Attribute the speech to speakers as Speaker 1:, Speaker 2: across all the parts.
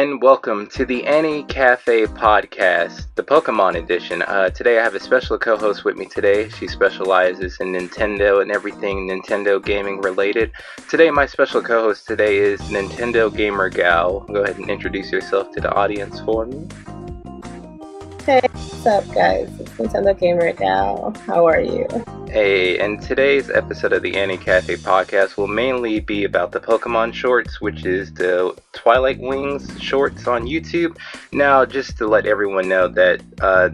Speaker 1: and welcome to the Annie Cafe podcast, the Pokemon edition. Today I have a special co-host with me today. She specializes in Nintendo and everything Nintendo gaming related. Today my special co-host today is Nintendo Gamer Gal. Go ahead and introduce yourself to the audience for me.
Speaker 2: Hey, what's up guys? It's Nintendo Gamer Gal. How are you?
Speaker 1: Hey, and today's episode of the Annie Cafe podcast will mainly be about the Pokemon shorts, which is the Twilight Wings shorts on YouTube. Now, just to let everyone know that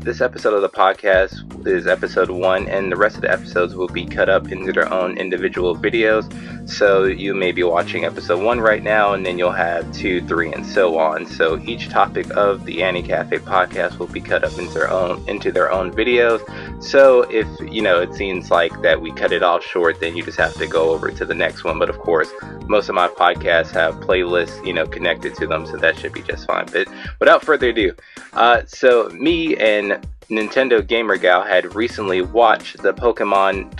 Speaker 1: this episode of the podcast is episode 1, and the rest of the episodes will be cut up into their own individual videos. So you may be watching episode 1 right now, and then you'll have 2, 3, and so on. So each topic of the Annie Cafe podcast will be cut up into their own videos. So if it seems like that we cut it off short, then you just have to go over to the next one. But of course, most of my podcasts have playlists connected to them, so that should be just fine. But without further ado, so me and Nintendo Gamer Gal had recently watched the Pokemon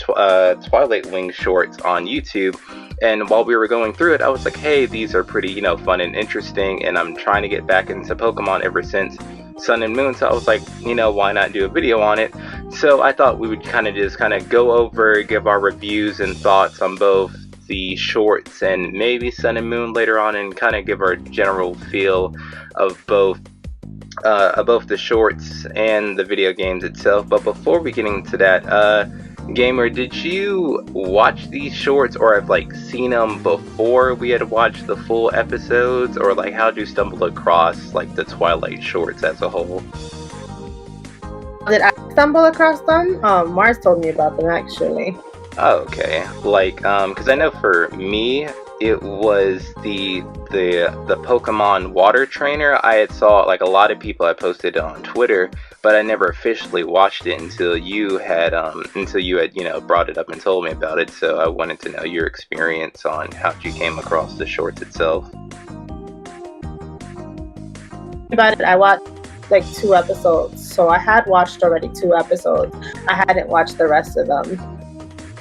Speaker 1: Twilight Wings shorts on YouTube, and while we were going through it, I was like, hey, these are pretty fun and interesting, and I'm trying to get back into Pokemon ever since Sun and Moon, so I was like, why not do a video on it? So I thought we would kind of go over, give our reviews and thoughts on both the shorts and maybe Sun and Moon later on, and kind of give our general feel of both the shorts and the video games itself. But before we get into that, Gamer, did you watch these shorts, or have seen them before we had watched the full episodes, or how'd you stumble across the Twilight shorts as a whole?
Speaker 2: Did I stumble across them? Mars told me about them actually.
Speaker 1: Oh, okay. Because I know for me, it was the Pokemon water trainer. I had saw a lot of people had posted it on Twitter, but I never officially watched it until you had brought it up and told me about it. So I wanted to know your experience on how you came across the shorts itself.
Speaker 2: About it, I watched 2 episodes, so I had watched already 2 episodes. I hadn't watched the rest of them.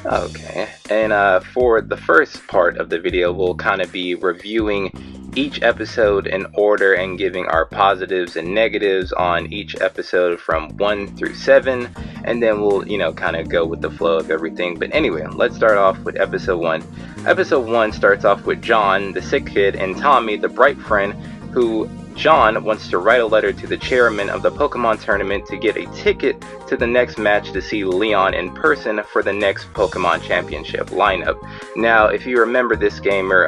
Speaker 1: Okay, and for the first part of the video, we'll kind of be reviewing each episode in order and giving our positives and negatives on each episode from 1 through 7, and then we'll kind of go with the flow of everything. But anyway, let's start off with episode 1. Episode 1 starts off with John, the sick kid, and Tommy, the bright friend, who John wants to write a letter to the chairman of the Pokemon tournament to get a ticket to the next match to see Leon in person for the next Pokemon Championship lineup. Now, if you remember this, Gamer,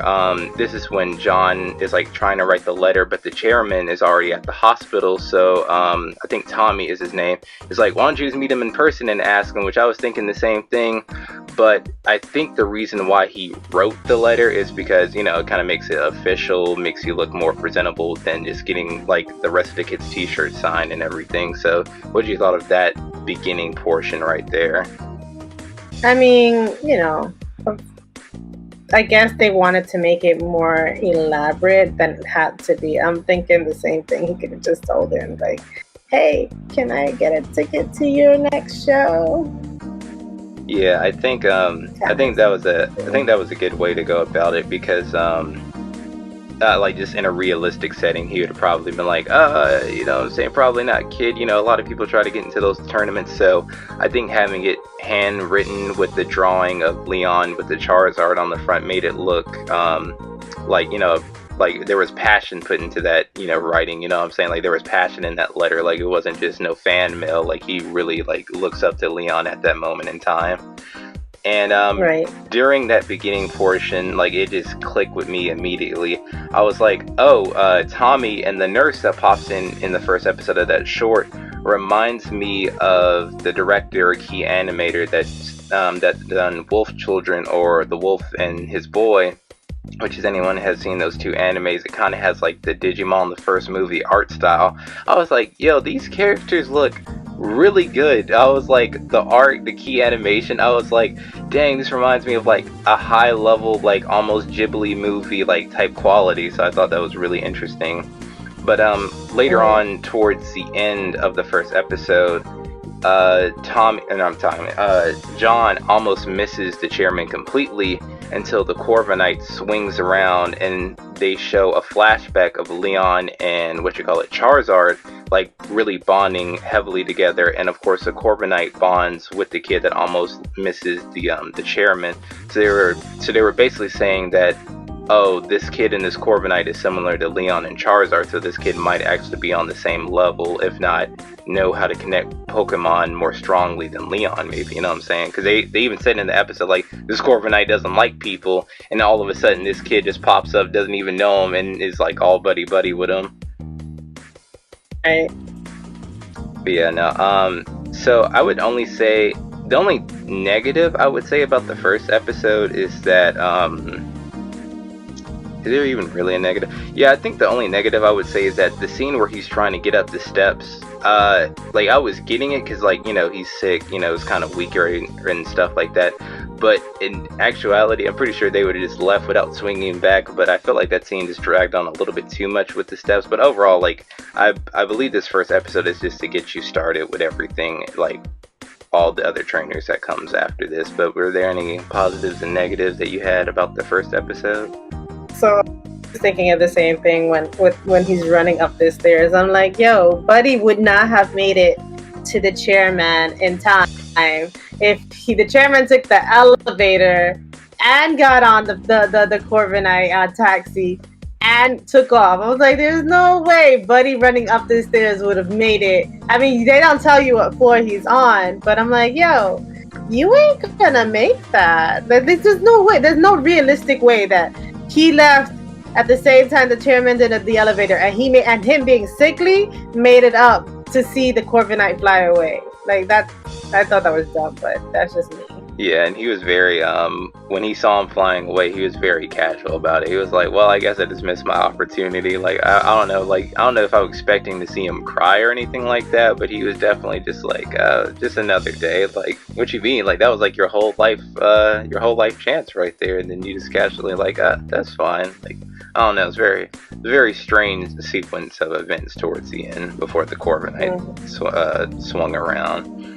Speaker 1: this is when John is trying to write the letter, but the chairman is already at the hospital. So I think Tommy is his name. Is why don't you just meet him in person and ask him? Which I was thinking the same thing. But I think the reason why he wrote the letter is because, it kind of makes it official, makes you look more presentable than just getting the rest of the kids' t-shirts signed and everything. So what did you thought of that beginning portion right there?
Speaker 2: I mean, I guess they wanted to make it more elaborate than it had to be. I'm thinking the same thing. He could have just told him hey, can I get a ticket to your next show?
Speaker 1: Yeah, I think that was a good way to go about it, because just in a realistic setting, he would have probably been saying probably not, kid. A lot of people try to get into those tournaments, so I think having it handwritten with the drawing of Leon with the Charizard on the front made it look there was passion put into that, writing, what I'm saying? There was passion in that letter. It wasn't just no fan mail. He really, looks up to Leon at that moment in time. And
Speaker 2: right.
Speaker 1: During that beginning portion, it just clicked with me immediately. I was like, oh, Tommy and the nurse that pops in the first episode of that short reminds me of the director, key animator that's done Wolf Children, or The Wolf and His Boy, which is anyone has seen those 2 animes. It kind of has the Digimon, the first movie, art style. I was like, yo, these characters look really good. I was like, the art, the key animation, I was like, dang, this reminds me of a high level, almost Ghibli movie type quality. So I thought that was really interesting. But later on, towards the end of the first episode, John almost misses the chairman completely until the Corviknight swings around, and they show a flashback of Leon and Charizard, like really bonding heavily together, and of course the Corbinite bonds with the kid that almost misses the chairman. So they were basically saying that, oh, this kid and this Corbinite is similar to Leon and Charizard, so this kid might actually be on the same level, if not know how to connect Pokemon more strongly than Leon, maybe, you know what I'm saying? Because they even said in the episode, like, this Corbinite doesn't like people, and all of a sudden this kid just pops up, doesn't even know him, and is like all buddy-buddy with him.
Speaker 2: Right.
Speaker 1: But yeah, no, so I would only say, the only negative I would say about the first episode is that, is there even really a negative? Yeah, I think the only negative I would say is that the scene where he's trying to get up the steps, like, I was getting it because, like, you know, he's sick, you know, it's kind of weaker and stuff like that. But in actuality, I'm pretty sure they would have just left without swinging back. But I felt like that scene just dragged on a little bit too much with the steps. But overall, like, I believe this first episode is just to get you started with everything, like, all the other trainers that comes after this. But were there any positives and negatives that you had about the first episode?
Speaker 2: So I was thinking of the same thing when he's running up the stairs. I'm like, yo, Buddy would not have made it to the chairman in time if the chairman took the elevator and got on the Corviknight taxi and took off. I was like, there's no way Buddy running up the stairs would have made it. I mean, they don't tell you what floor he's on, but I'm like, yo, you ain't gonna make that. Like, there's no way. There's no realistic way that he left at the same time the chairman did at the elevator, and him being sickly made it up to see the Corviknight fly away. Like, that, I thought that was dumb, but that's just me.
Speaker 1: Yeah, and he was very, when he saw him flying away, he was very casual about it. He was like, well, I guess I just missed my opportunity. Like, I don't know, like, I don't know if I was expecting to see him cry or anything like that, but he was definitely just like, just another day. Like, what you mean? Like, that was like your whole life chance right there, and then you just casually like, that's fine. Like, I don't know, it's very strange sequence of events towards the end before the Corviknight swung around.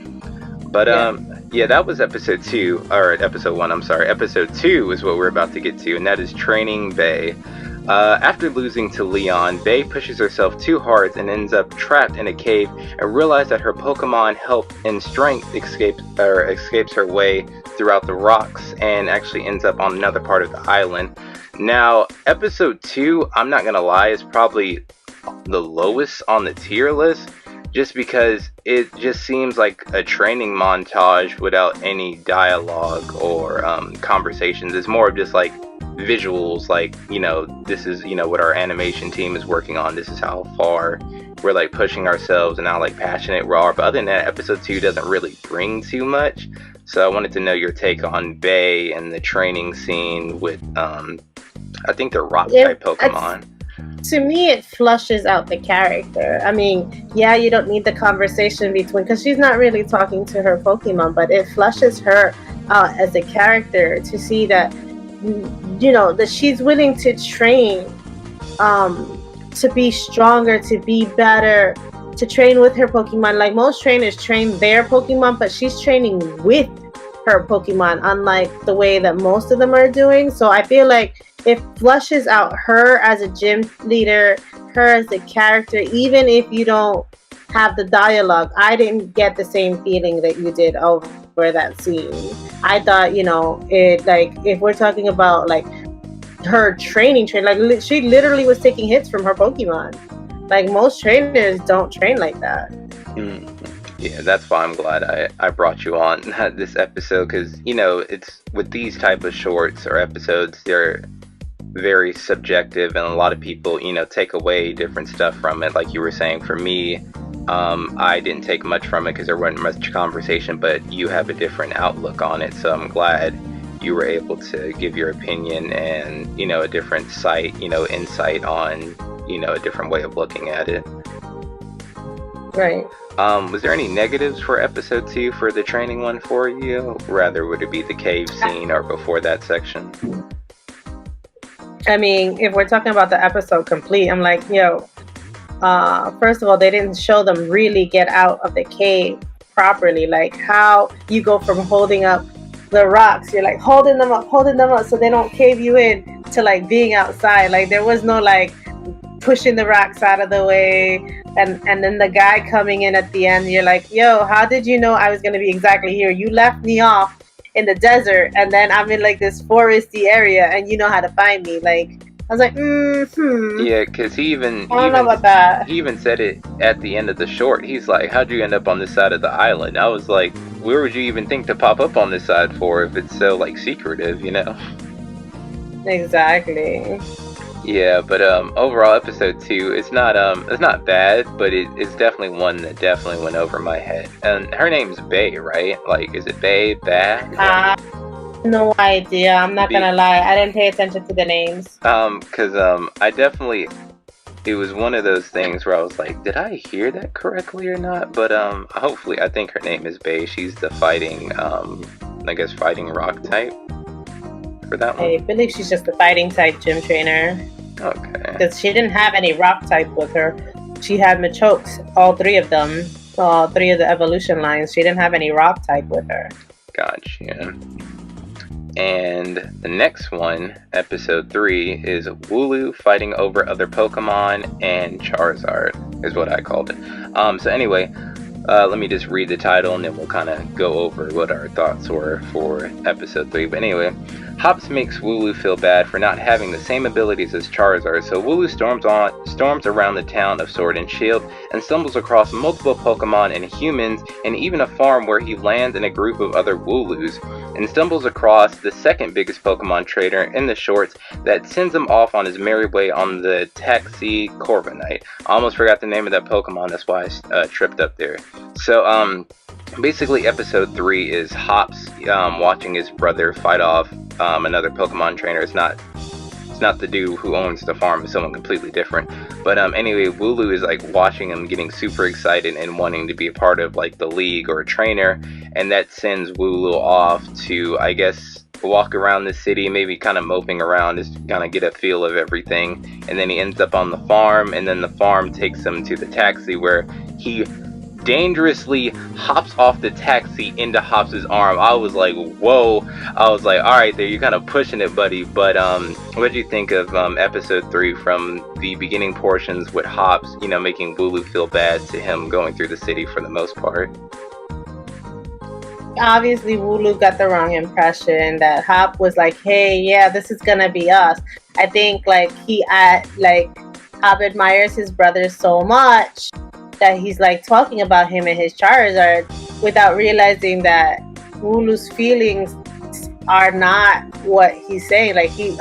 Speaker 1: But yeah, that was episode 2, or episode 1, I'm sorry. Episode 2 is what we're about to get to, and that is training Bae. After losing to Leon, Bae pushes herself too hard and ends up trapped in a cave and realizes that her Pokemon health and strength escapes her way throughout the rocks and actually ends up on another part of the island. Now, episode 2, I'm not gonna lie, is probably the lowest on the tier list, just because it just seems like a training montage without any dialogue or conversations. It's more of just like visuals, like, you know, this is, you know, what our animation team is working on, this is how far we're like pushing ourselves and how like passionate we are. But other than that, episode 2 doesn't really bring too much. So I wanted to know your take on Bae and the training scene with I think they're rock type Pokemon.
Speaker 2: To me, it flushes out the character. I mean, yeah, you don't need the conversation between, because she's not really talking to her Pokemon, but it flushes her out as a character to see that, you know, that she's willing to train to be stronger, to be better, to train with her Pokemon. Like, most trainers train their Pokemon, but she's training with her Pokemon, unlike the way that most of them are doing. So I feel like it flushes out her as a gym leader, her as a character, even if you don't have the dialogue. I didn't get the same feeling that you did over that scene. I thought, you know, it, like, if we're talking about like her training, like, she literally was taking hits from her Pokemon. Like, most trainers don't train like that.
Speaker 1: Yeah, that's why I'm glad I brought you on this episode, because, you know, it's with these type of shorts or episodes, they're very subjective, and a lot of people, you know, take away different stuff from it. Like you were saying, for me, I didn't take much from it because there wasn't much conversation, but you have a different outlook on it, so I'm glad you were able to give your opinion and, you know, a different insight on, you know, a different way of looking at it.
Speaker 2: Right.
Speaker 1: Was there any negatives for episode 2 for the training one for you? Rather, would it be the cave scene or before that section?
Speaker 2: I mean, if we're talking about the episode complete, I'm like, yo, first of all, they didn't show them really get out of the cave properly. Like, how you go from holding up the rocks. You're like holding them up so they don't cave you in to like being outside. Like there was no like pushing the rocks out of the way, and then the guy coming in at the end. You're like, yo, how did you know I was gonna be exactly here? You left me off in the desert, and then I'm in like this foresty area, and you know how to find me. Like I was like,
Speaker 1: Yeah, because
Speaker 2: I don't know about that.
Speaker 1: he even said it at the end of the short. He's like, how'd you end up on this side of the island? I was like, where would you even think to pop up on this side for if it's so like secretive, you know?
Speaker 2: Exactly.
Speaker 1: Yeah, but overall episode 2, it's not bad, but it's definitely one that definitely went over my head. And her name's Bae, right? Like, is it Bae? Ba?
Speaker 2: No idea. I'm not gonna lie. I didn't pay attention to the names.
Speaker 1: Cause I definitely, it was one of those things where I was like, did I hear that correctly or not? But hopefully, I think her name is Bae. She's the fighting, I guess fighting rock type for that one.
Speaker 2: I believe she's just the fighting type gym trainer.
Speaker 1: Okay.
Speaker 2: Because she didn't have any rock type with her. She had Machokes, all 3 of them, all 3 of the evolution lines. She didn't have any rock type with her.
Speaker 1: Gotcha. And the next one, episode 3, is Wooloo fighting over other Pokemon and Charizard, is what I called it. So anyway, let me just read the title and then we'll kind of go over what our thoughts were for episode 3. But anyway, Hops makes Wooloo feel bad for not having the same abilities as Charizard, so Wooloo storms around the town of Sword and Shield and stumbles across multiple Pokemon and humans and even a farm where he lands in a group of other Wooloos and stumbles across the second biggest Pokemon trainer in the shorts that sends him off on his merry way on the Taxi Corviknight. I almost forgot the name of that Pokemon, that's why I tripped up there. So, basically episode 3 is Hops watching his brother fight off another Pokemon trainer. It's not the dude who owns the farm, it's someone completely different. But anyway, Wooloo is like watching him, getting super excited and wanting to be a part of like the league or a trainer, and that sends Wooloo off to, I guess, walk around the city, maybe kind of moping around, just kind of get a feel of everything. And then he ends up on the farm, and then the farm takes him to the taxi where he dangerously hops off the taxi into Hops' arm. I was like, whoa. I was like, alright there, you're kind of pushing it, buddy. But what do you think of episode 3 from the beginning portions with Hops, you know, making Wooloo feel bad to him going through the city for the most part?
Speaker 2: Obviously, Wooloo got the wrong impression that Hop was like, hey, yeah, this is gonna be us. I think like Hop admires his brother so much that he's like talking about him and his Charizard without realizing that Wooloo's feelings are not what he's saying. Like he's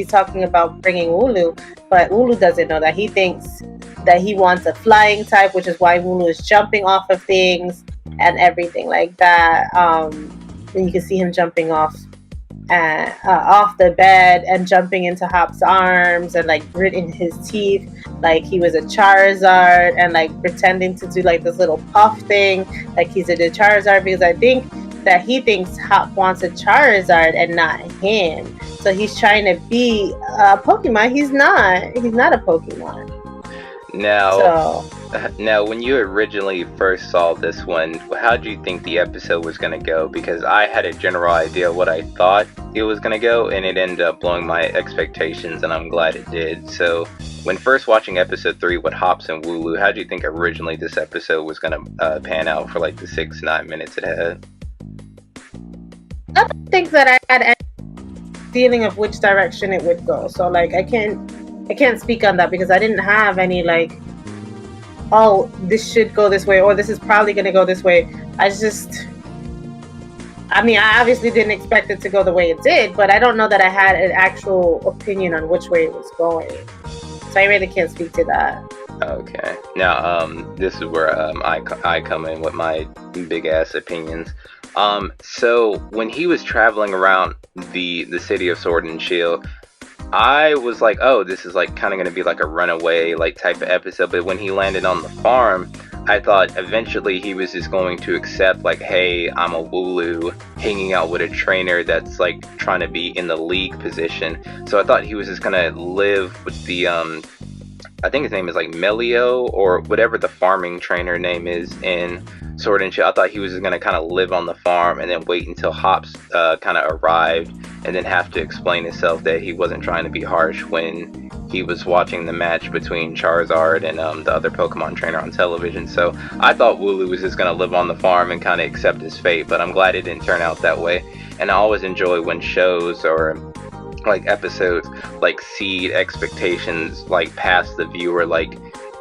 Speaker 2: talking about bringing Wooloo, but Wooloo doesn't know that. He thinks that he wants a flying type, which is why Wooloo is jumping off of things and everything like that. And you can see him jumping off the bed and jumping into Hop's arms and like gritting his teeth like he was a Charizard and like pretending to do like this little puff thing like he's a Charizard, because I think that he thinks Hop wants a Charizard and not him. So he's trying to be a Pokemon. He's not a Pokemon.
Speaker 1: Now, when you originally first saw this one, how did you think the episode was going to go? Because I had a general idea what I thought it was going to go, and it ended up blowing my expectations, and I'm glad it did. So, when first watching episode 3 with Hops and Wooloo, how did you think originally this episode was going to pan out for like the 6-9 minutes it had?
Speaker 2: I don't think that I had any feeling of which direction it would go. So, like, I can't speak on that because I didn't have any like, oh, this should go this way or this is probably going to go this way. I obviously didn't expect it to go the way it did, but I don't know that I had an actual opinion on which way it was going. So I really can't speak to that.
Speaker 1: Okay. Now, this is where I come in with my big ass opinions. So when he was traveling around the city of Sword and Shield, I was like, oh, this is like kind of going to be like a runaway like type of episode. But when he landed on the farm, I thought eventually he was just going to accept like, hey, I'm a Wooloo hanging out with a trainer that's like trying to be in the league position. So I thought he was just going to live with the I think his name is like Melio or whatever the farming trainer name is in Sword and Shield. I thought he was just gonna kind of live on the farm and then wait until Hops kind of arrived, and then have to explain himself that he wasn't trying to be harsh when he was watching the match between Charizard and the other Pokemon trainer on television. So I thought Wooloo was just gonna live on the farm and kind of accept his fate, but I'm glad it didn't turn out that way. And I always enjoy when shows or like episodes like seed expectations like past the viewer.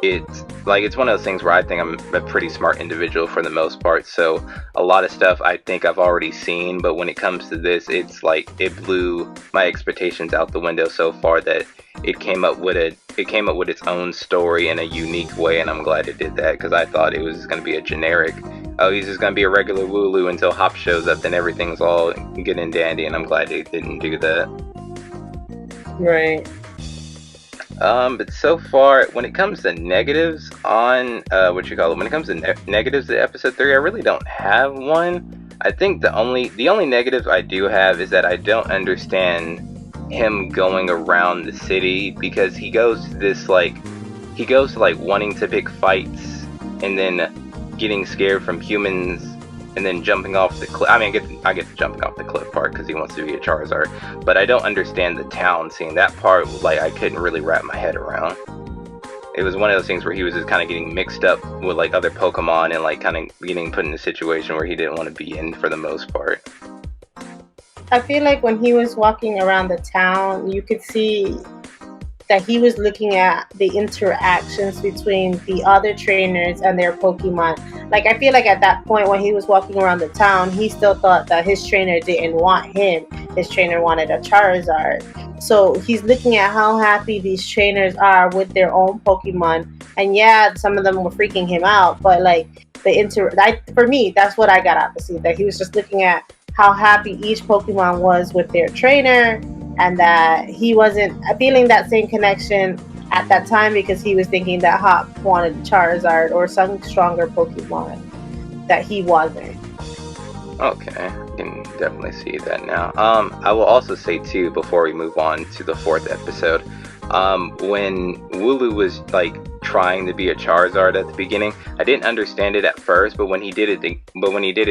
Speaker 1: It's one of those things where I think I'm a pretty smart individual for the most part, so a lot of stuff I think I've already seen, but when it comes to this, it's like it blew my expectations out the window so far that it came up with its own story in a unique way, and I'm glad it did that, because I thought it was going to be a generic, oh, he's just going to be a regular Wooloo until Hop shows up, then everything's all good and dandy, and I'm glad they didn't do that.
Speaker 2: Right.
Speaker 1: But so far, when it comes to negatives on, when it comes to negatives to episode 3, I really don't have one. I think the only negatives I do have is that I don't understand him going around the city, because he goes to wanting to pick fights and then getting scared from humans and then jumping off the cliff. I mean, I get the jumping off the cliff part because he wants to be a Charizard, but I don't understand the town scene. That part, like, I couldn't really wrap my head around. It was one of those things where he was just kind of getting mixed up with like other Pokemon and like kind of getting put in a situation where he didn't want to be in for the most part.
Speaker 2: I feel like when he was walking around the town, you could see that he was looking at the interactions between the other trainers and their Pokemon. Like, I feel like at that point when he was walking around the town, he still thought that his trainer didn't want him. His trainer wanted a Charizard. So he's looking at how happy these trainers are with their own Pokemon. And yeah, some of them were freaking him out, but like for me, that's what I got out to see. That he was just looking at how happy each Pokemon was with their trainer, and that he wasn't feeling that same connection at that time because he was thinking that Hop wanted Charizard or some stronger Pokemon that he wasn't.
Speaker 1: Okay, I can definitely see that now. I will also say too, before we move on to the 4th episode, when Wooloo was like trying to be a Charizard at the beginning, I didn't understand it at first, but when he did it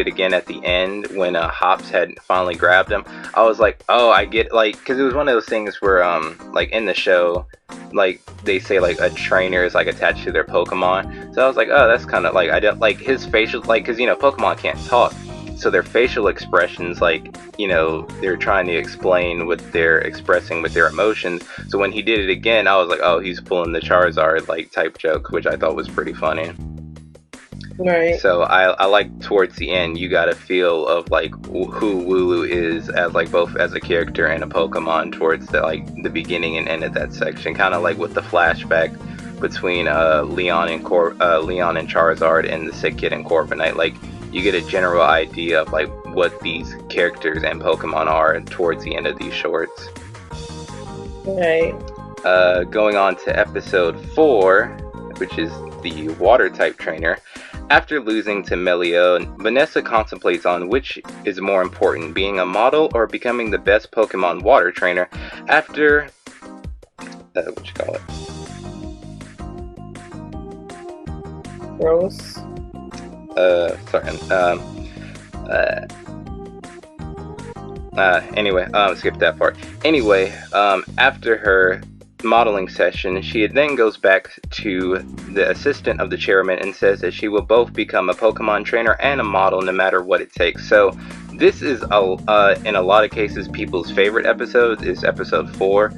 Speaker 1: again at the end, when Hops had finally grabbed him, I was like, oh, I get, like, because it was one of those things where like in the show, like they say like a trainer is like attached to their Pokemon, so I was like, oh, that's kind of like, I don't like his facial, like, because Pokemon can't talk. So their facial expressions, like, they're trying to explain what they're expressing with their emotions. So when he did it again, I was like, oh, he's pulling the Charizard, like, type joke, which I thought was pretty funny.
Speaker 2: Right.
Speaker 1: So I like towards the end, you got a feel of, like, who Wooloo is as, like, both as a character and a Pokemon towards the beginning and end of that section. Kind of like with the flashback between Leon and Charizard and the Sick Kid and Corviknight. Like, you get a general idea of like what these characters and Pokemon are towards the end of these shorts.
Speaker 2: Right.
Speaker 1: Going on to episode 4, which is the water type trainer. After losing to Melio, Vanessa contemplates on which is more important, being a model or becoming the best Pokemon water trainer after
Speaker 2: Gross.
Speaker 1: Anyway, skip that part. Anyway, after her modeling session, she then goes back to the assistant of the chairman and says that she will both become a Pokemon trainer and a model no matter what it takes. So this is in a lot of cases people's favorite episode is episode 4,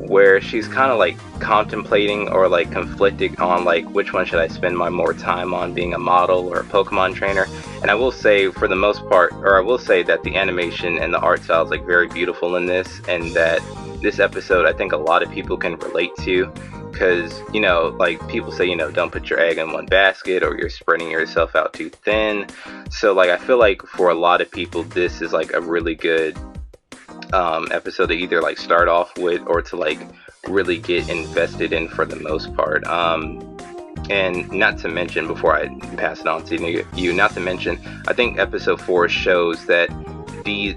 Speaker 1: where she's kind of like contemplating or like conflicted on like which one should I spend my more time on, being a model or a Pokemon trainer. And I will say for the most part, or I will say that the animation and the art style is like very beautiful in this, and that this episode I think a lot of people can relate to, because like people say don't put your egg in one basket or you're spreading yourself out too thin. So like I feel like for a lot of people this is like a really good episode to either like start off with or to like really get invested in for the most part. And not to mention, before I pass it on to you, not to mention, I think episode 4 shows that the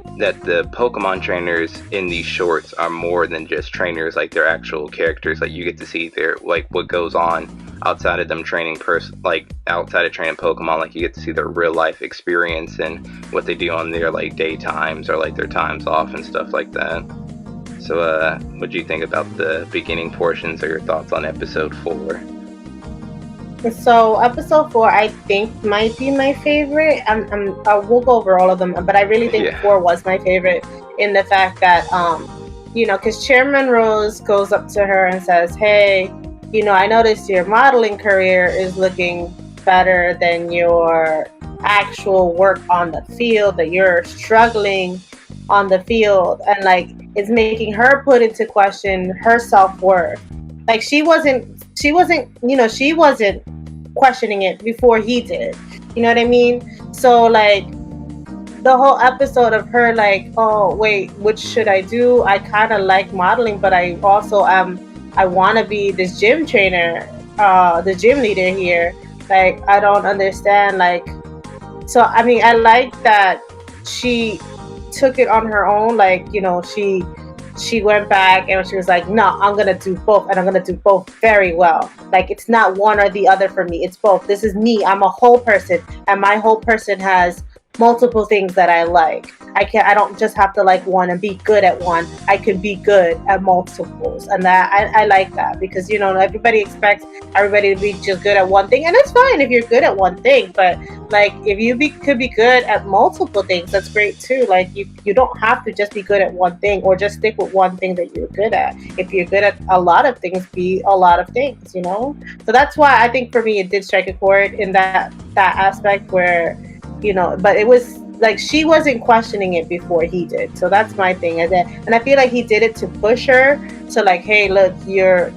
Speaker 1: Pokemon trainers in these shorts are more than just trainers, like they're actual characters. Like you get to see their like what goes on outside of them training outside of training Pokemon. Like you get to see their real life experience and what they do on their like daytimes or like their times off and stuff like that. So what do you think about the beginning portions, or your thoughts on episode 4?
Speaker 2: So episode 4, I think, might be my favorite. We'll go over all of them, but I really think 4 was my favorite in the fact that, because Chairman Rose goes up to her and says, "Hey, I noticed your modeling career is looking better than your actual work on the field. That you're struggling on the field, and like it's making her put into question her self-worth. Like she wasn't questioning it before he did. You know what I mean? So like the whole episode of her like, oh wait, which should I do? I kind of like modeling, but I also I want to be this gym trainer, the gym leader here. Like I don't understand. Like, so I mean, I like that she took it on her own. Like, she went back and she was like, no, I'm going to do both, and I'm going to do both very well. Like, it's not one or the other for me. It's both. This is me. I'm a whole person, and my whole person has multiple things that I like. I don't just have to like one and be good at one. I can be good at multiples, and that I like that, because everybody expects everybody to be just good at one thing, and it's fine if you're good at one thing, but like if you could be good at multiple things, that's great too. Like you don't have to just be good at one thing, or just stick with one thing that you're good at. If you're good at a lot of things, be a lot of things, So that's why I think for me it did strike a chord in that aspect where but it was like she wasn't questioning it before he did. So that's my thing. And I feel like he did it to push her to like, hey, look, you're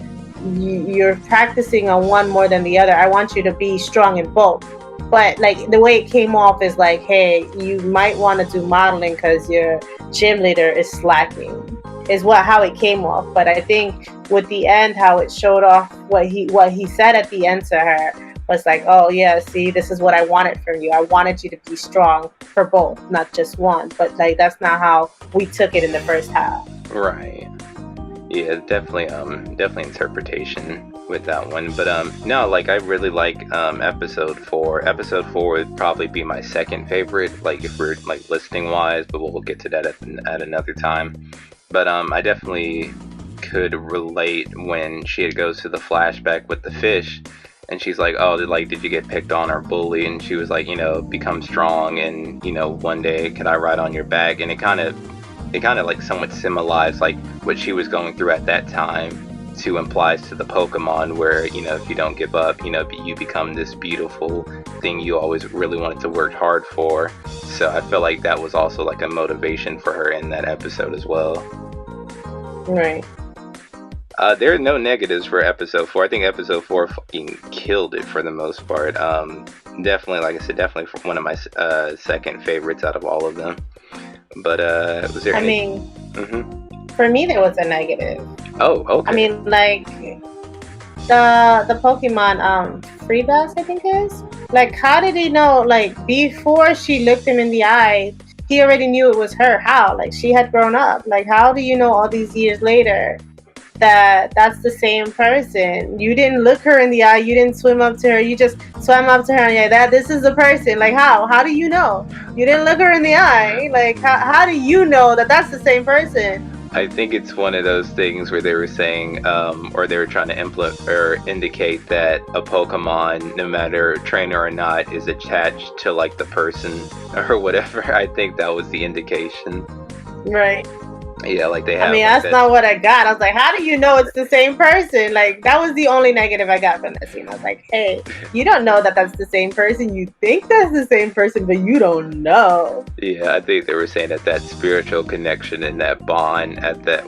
Speaker 2: practicing on one more than the other. I want you to be strong in both. But like the way it came off is like, hey, you might want to do modeling because your gym leader is slacking, is how it came off. But I think with the end, how it showed off what he said at the end to her was like, oh yeah, see, this is what I wanted from you. I wanted you to be strong for both, not just one. But like that's not how we took it in the first half.
Speaker 1: Right. Yeah, definitely interpretation with that one. But no, like I really like episode 4. Episode 4 would probably be my second favorite, like if we're like listing wise, but we'll get to that at another time. But I definitely could relate when she goes to the flashback with the fish. And she's like, oh, did you get picked on or bullied? And she was like, become strong, and one day could I ride on your back? And it kind of like somewhat symbolized like what she was going through at that time to implies to the Pokemon, where if you don't give up, you become this beautiful thing you always really wanted to work hard for. So I feel like that was also like a motivation for her in that episode as well.
Speaker 2: Right.
Speaker 1: There are no negatives for episode 4. I think episode 4 fucking killed it for the most part. Definitely, like I said, definitely one of my second favorites out of all of them. But was there?
Speaker 2: For me, there was a negative.
Speaker 1: Oh, okay.
Speaker 2: I mean, like the Pokemon Freebass, I think it is. Like, how did he know? Like before she looked him in the eye, he already knew it was her. How? Like she had grown up. Like how do you know all these years later that's the same person? You didn't look her in the eye, you didn't swim up to her, you just swam up to her and this is the person. Like how do you know? You didn't look her in the eye. Like how do you know that that's the same person?
Speaker 1: I think it's one of those things where they were saying or they were trying to implement or indicate that a Pokemon, no matter trainer or not, is attached to like the person or whatever. I think that was the indication.
Speaker 2: Right.
Speaker 1: Yeah, like they have.
Speaker 2: I mean, that's not what I got. I was like, how do you know it's the same person? Like, that was the only negative I got from that scene. I was like, hey, you don't know that that's the same person. You think that's the same person, but you don't know.
Speaker 1: Yeah, I think they were saying that spiritual connection and that bond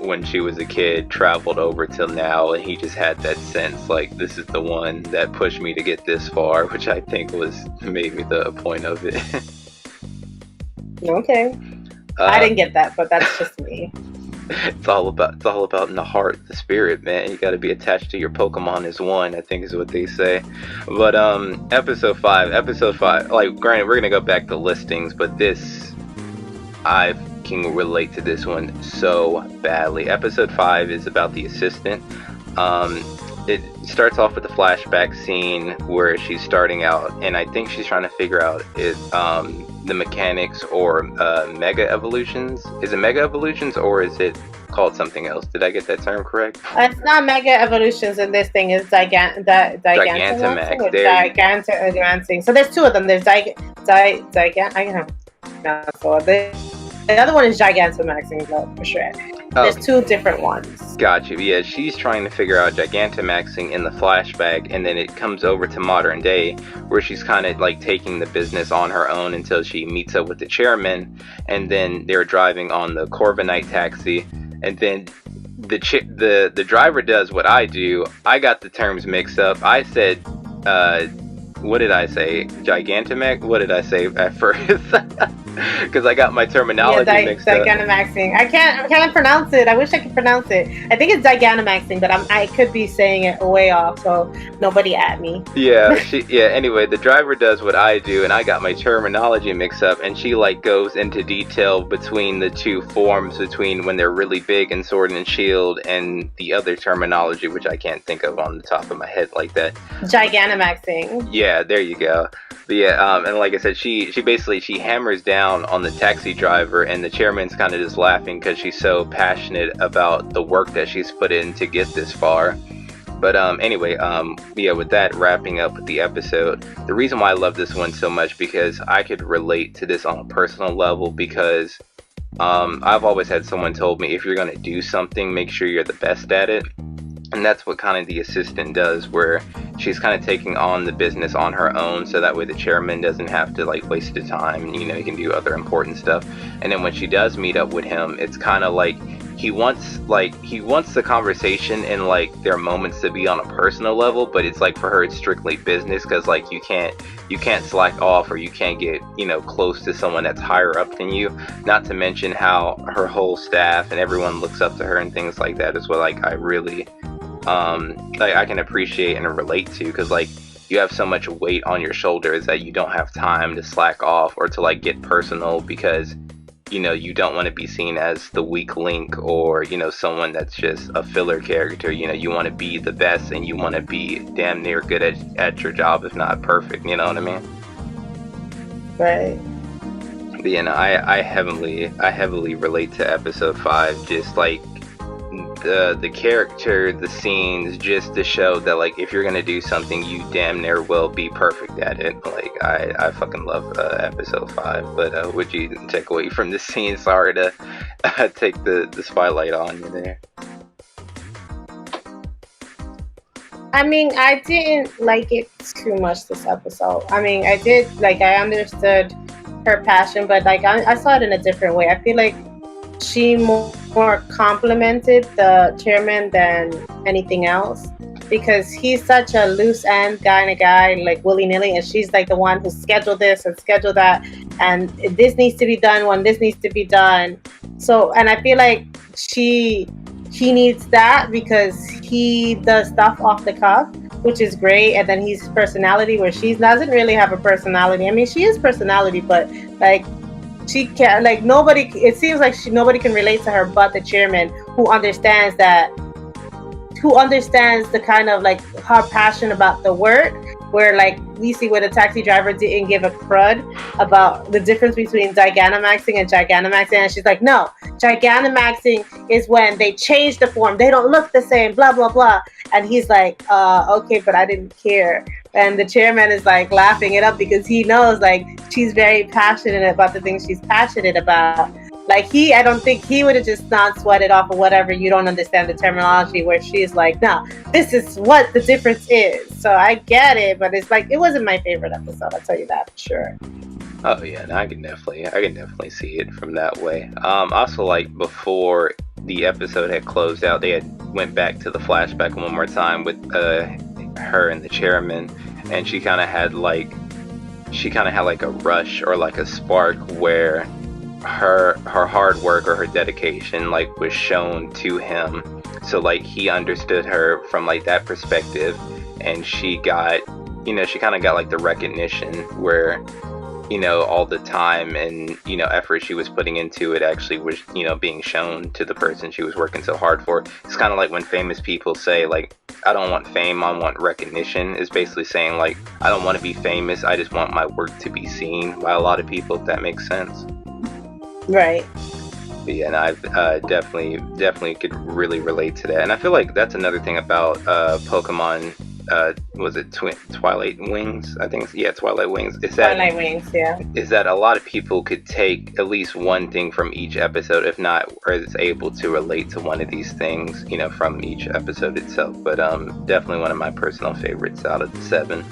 Speaker 1: when she was a kid traveled over till now, and he just had that sense like this is the one that pushed me to get this far, which I think was maybe the point of it.
Speaker 2: Okay. I didn't get that, but that's just me.
Speaker 1: It's all about in the heart, the spirit, man. You got to be attached to your Pokemon as one, I think is what they say. But episode 5, like granted, we're gonna go back to listings, but this I can relate to this one so badly. Episode 5 is about the assistant. It starts off with a flashback scene where she's starting out, and I think she's trying to figure out the mechanics or mega evolutions. Is it mega evolutions or is it called something else? Did I get that term correct?
Speaker 2: It's not mega evolutions in this thing. It's Gigantamax or Gigantamaxing. So there's two of them. There's I can have the other one is Gigantamaxing, though, for sure. There's two different ones.
Speaker 1: Gotcha. Yeah, she's trying to figure out Gigantamaxing in the flashback, and then it comes over to modern day, where she's kind of like taking the business on her own until she meets up with the chairman, and then they're driving on the Corviknight taxi, and then the driver does what I do. I got the terms mixed up. I said, what did I say? Gigantamax? What did I say at first? Because I got my terminology mixed up.
Speaker 2: Gigantamaxing. I can't pronounce it. I wish I could pronounce it. I think it's Gigantamaxing, but I could be saying it way off, so nobody at me.
Speaker 1: Yeah, anyway, the driver does what I do, and I got my terminology mixed up, and she like goes into detail between the two forms, between when they're really big and Sword and Shield, and the other terminology, which I can't think of on the top of my head like that.
Speaker 2: Gigantamaxing.
Speaker 1: Yeah, there you go. But yeah, and like I said, she basically hammers down on the taxi driver, and the chairman's kind of just laughing because she's so passionate about the work that she's put in to get this far. But anyway, with that, wrapping up with the episode, the reason why I love this one so much, because I could relate to this on a personal level, because I've always had someone told me, if you're going to do something, make sure you're the best at it. And that's what kind of the assistant does, where she's kind of taking on the business on her own, so that way the chairman doesn't have to like waste his time. You know, he can do other important stuff. And then when she does meet up with him, it's kind of like he wants the conversation and like their moments to be on a personal level, but it's like for her it's strictly business, because like you can't slack off, or you can't get, you know, close to someone that's higher up than you. Not to mention how her whole staff and everyone looks up to her and things like that as well. Like I really I can appreciate and relate to, because like you have so much weight on your shoulders that you don't have time to slack off or to like get personal, because you know you don't want to be seen as the weak link, or you know, someone that's just a filler character. You know, you want to be the best, and you want to be damn near good at your job, if not perfect. You know what I mean?
Speaker 2: Right.
Speaker 1: But, you know, I heavily relate to episode 5, just like the character, the scenes, just to show that like if you're gonna do something, you damn near will be perfect at it. Like I fucking love episode 5. But would you take away from the scene? Sorry to take the spotlight on you there.
Speaker 2: I mean, I didn't like it too much this episode. I mean, I did, like, I understood her passion, but like I saw it in a different way. I feel like she more complimented the chairman than anything else, because he's such a loose end kind of guy, like willy-nilly, and she's like the one who scheduled this and scheduled that, and this needs to be done when this needs to be done. So, and I feel like he needs that, because he does stuff off the cuff, which is great. And then he's personality, where she doesn't really have a personality. I mean, she has personality, but like she can't, like nobody, it seems like nobody can relate to her but the chairman, who understands the kind of like her passion about the work, where like we see where the taxi driver didn't give a crud about the difference between Gigantamaxing and Gigantamaxing, and she's like, no, Gigantamaxing is when they change the form, they don't look the same, blah blah blah. And he's like, okay, but I didn't care. And the chairman is like laughing it up, because he knows like she's very passionate about the things she's passionate about. Like I don't think he would have just not sweated off or whatever. You don't understand the terminology, where she's like, no, this is what the difference is. So I get it, but it's like, it wasn't my favorite episode. I'll tell you that for sure.
Speaker 1: Oh yeah, no, I can definitely see it from that way. Also, like before the episode had closed out, they had went back to the flashback one more time with her and the chairman, and she kind of had like a rush or like a spark, where her hard work or her dedication like was shown to him, so like he understood her from like that perspective, and she kind of got like the recognition where, all the time and effort she was putting into it actually was being shown to the person she was working so hard for. It's kind of like when famous people say, like, I don't want fame, I want recognition. It's basically saying, like, I don't want to be famous, I just want my work to be seen by a lot of people, if that makes sense.
Speaker 2: Right.
Speaker 1: But yeah, and I definitely could really relate to that. And I feel like that's another thing about Pokemon. Was it Twilight Wings? I think Twilight Wings.
Speaker 2: Twilight Wings, yeah.
Speaker 1: Is that a lot of people could take at least one thing from each episode, if not, or is able to relate to one of these things, from each episode itself. But definitely one of my personal favorites out of the 7.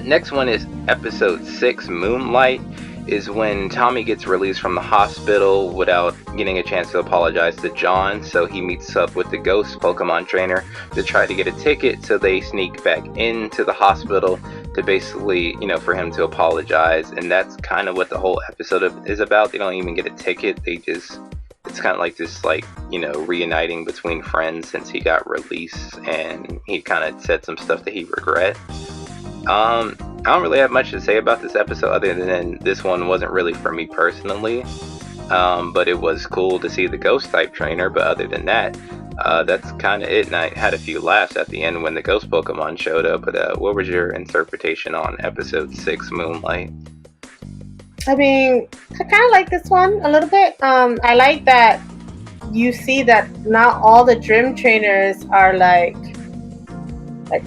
Speaker 1: Next one is episode 6, Moonlight. Is when Tommy gets released from the hospital without getting a chance to apologize to John, so he meets up with the ghost Pokemon trainer to try to get a ticket, so they sneak back into the hospital to basically, for him to apologize. And that's kind of what the whole episode is about. They don't even get a ticket, it's kind of like this, reuniting between friends since he got released, and he kind of said some stuff that he regret. I don't really have much to say about this episode other than this one wasn't really for me personally, but it was cool to see the ghost type trainer. But other than that, that's kind of it, and I had a few laughs at the end when the ghost Pokemon showed up. But what was your interpretation on episode 6, Moonlight?
Speaker 2: I mean, I kind of like this one a little bit. I like that you see that not all the gym trainers are like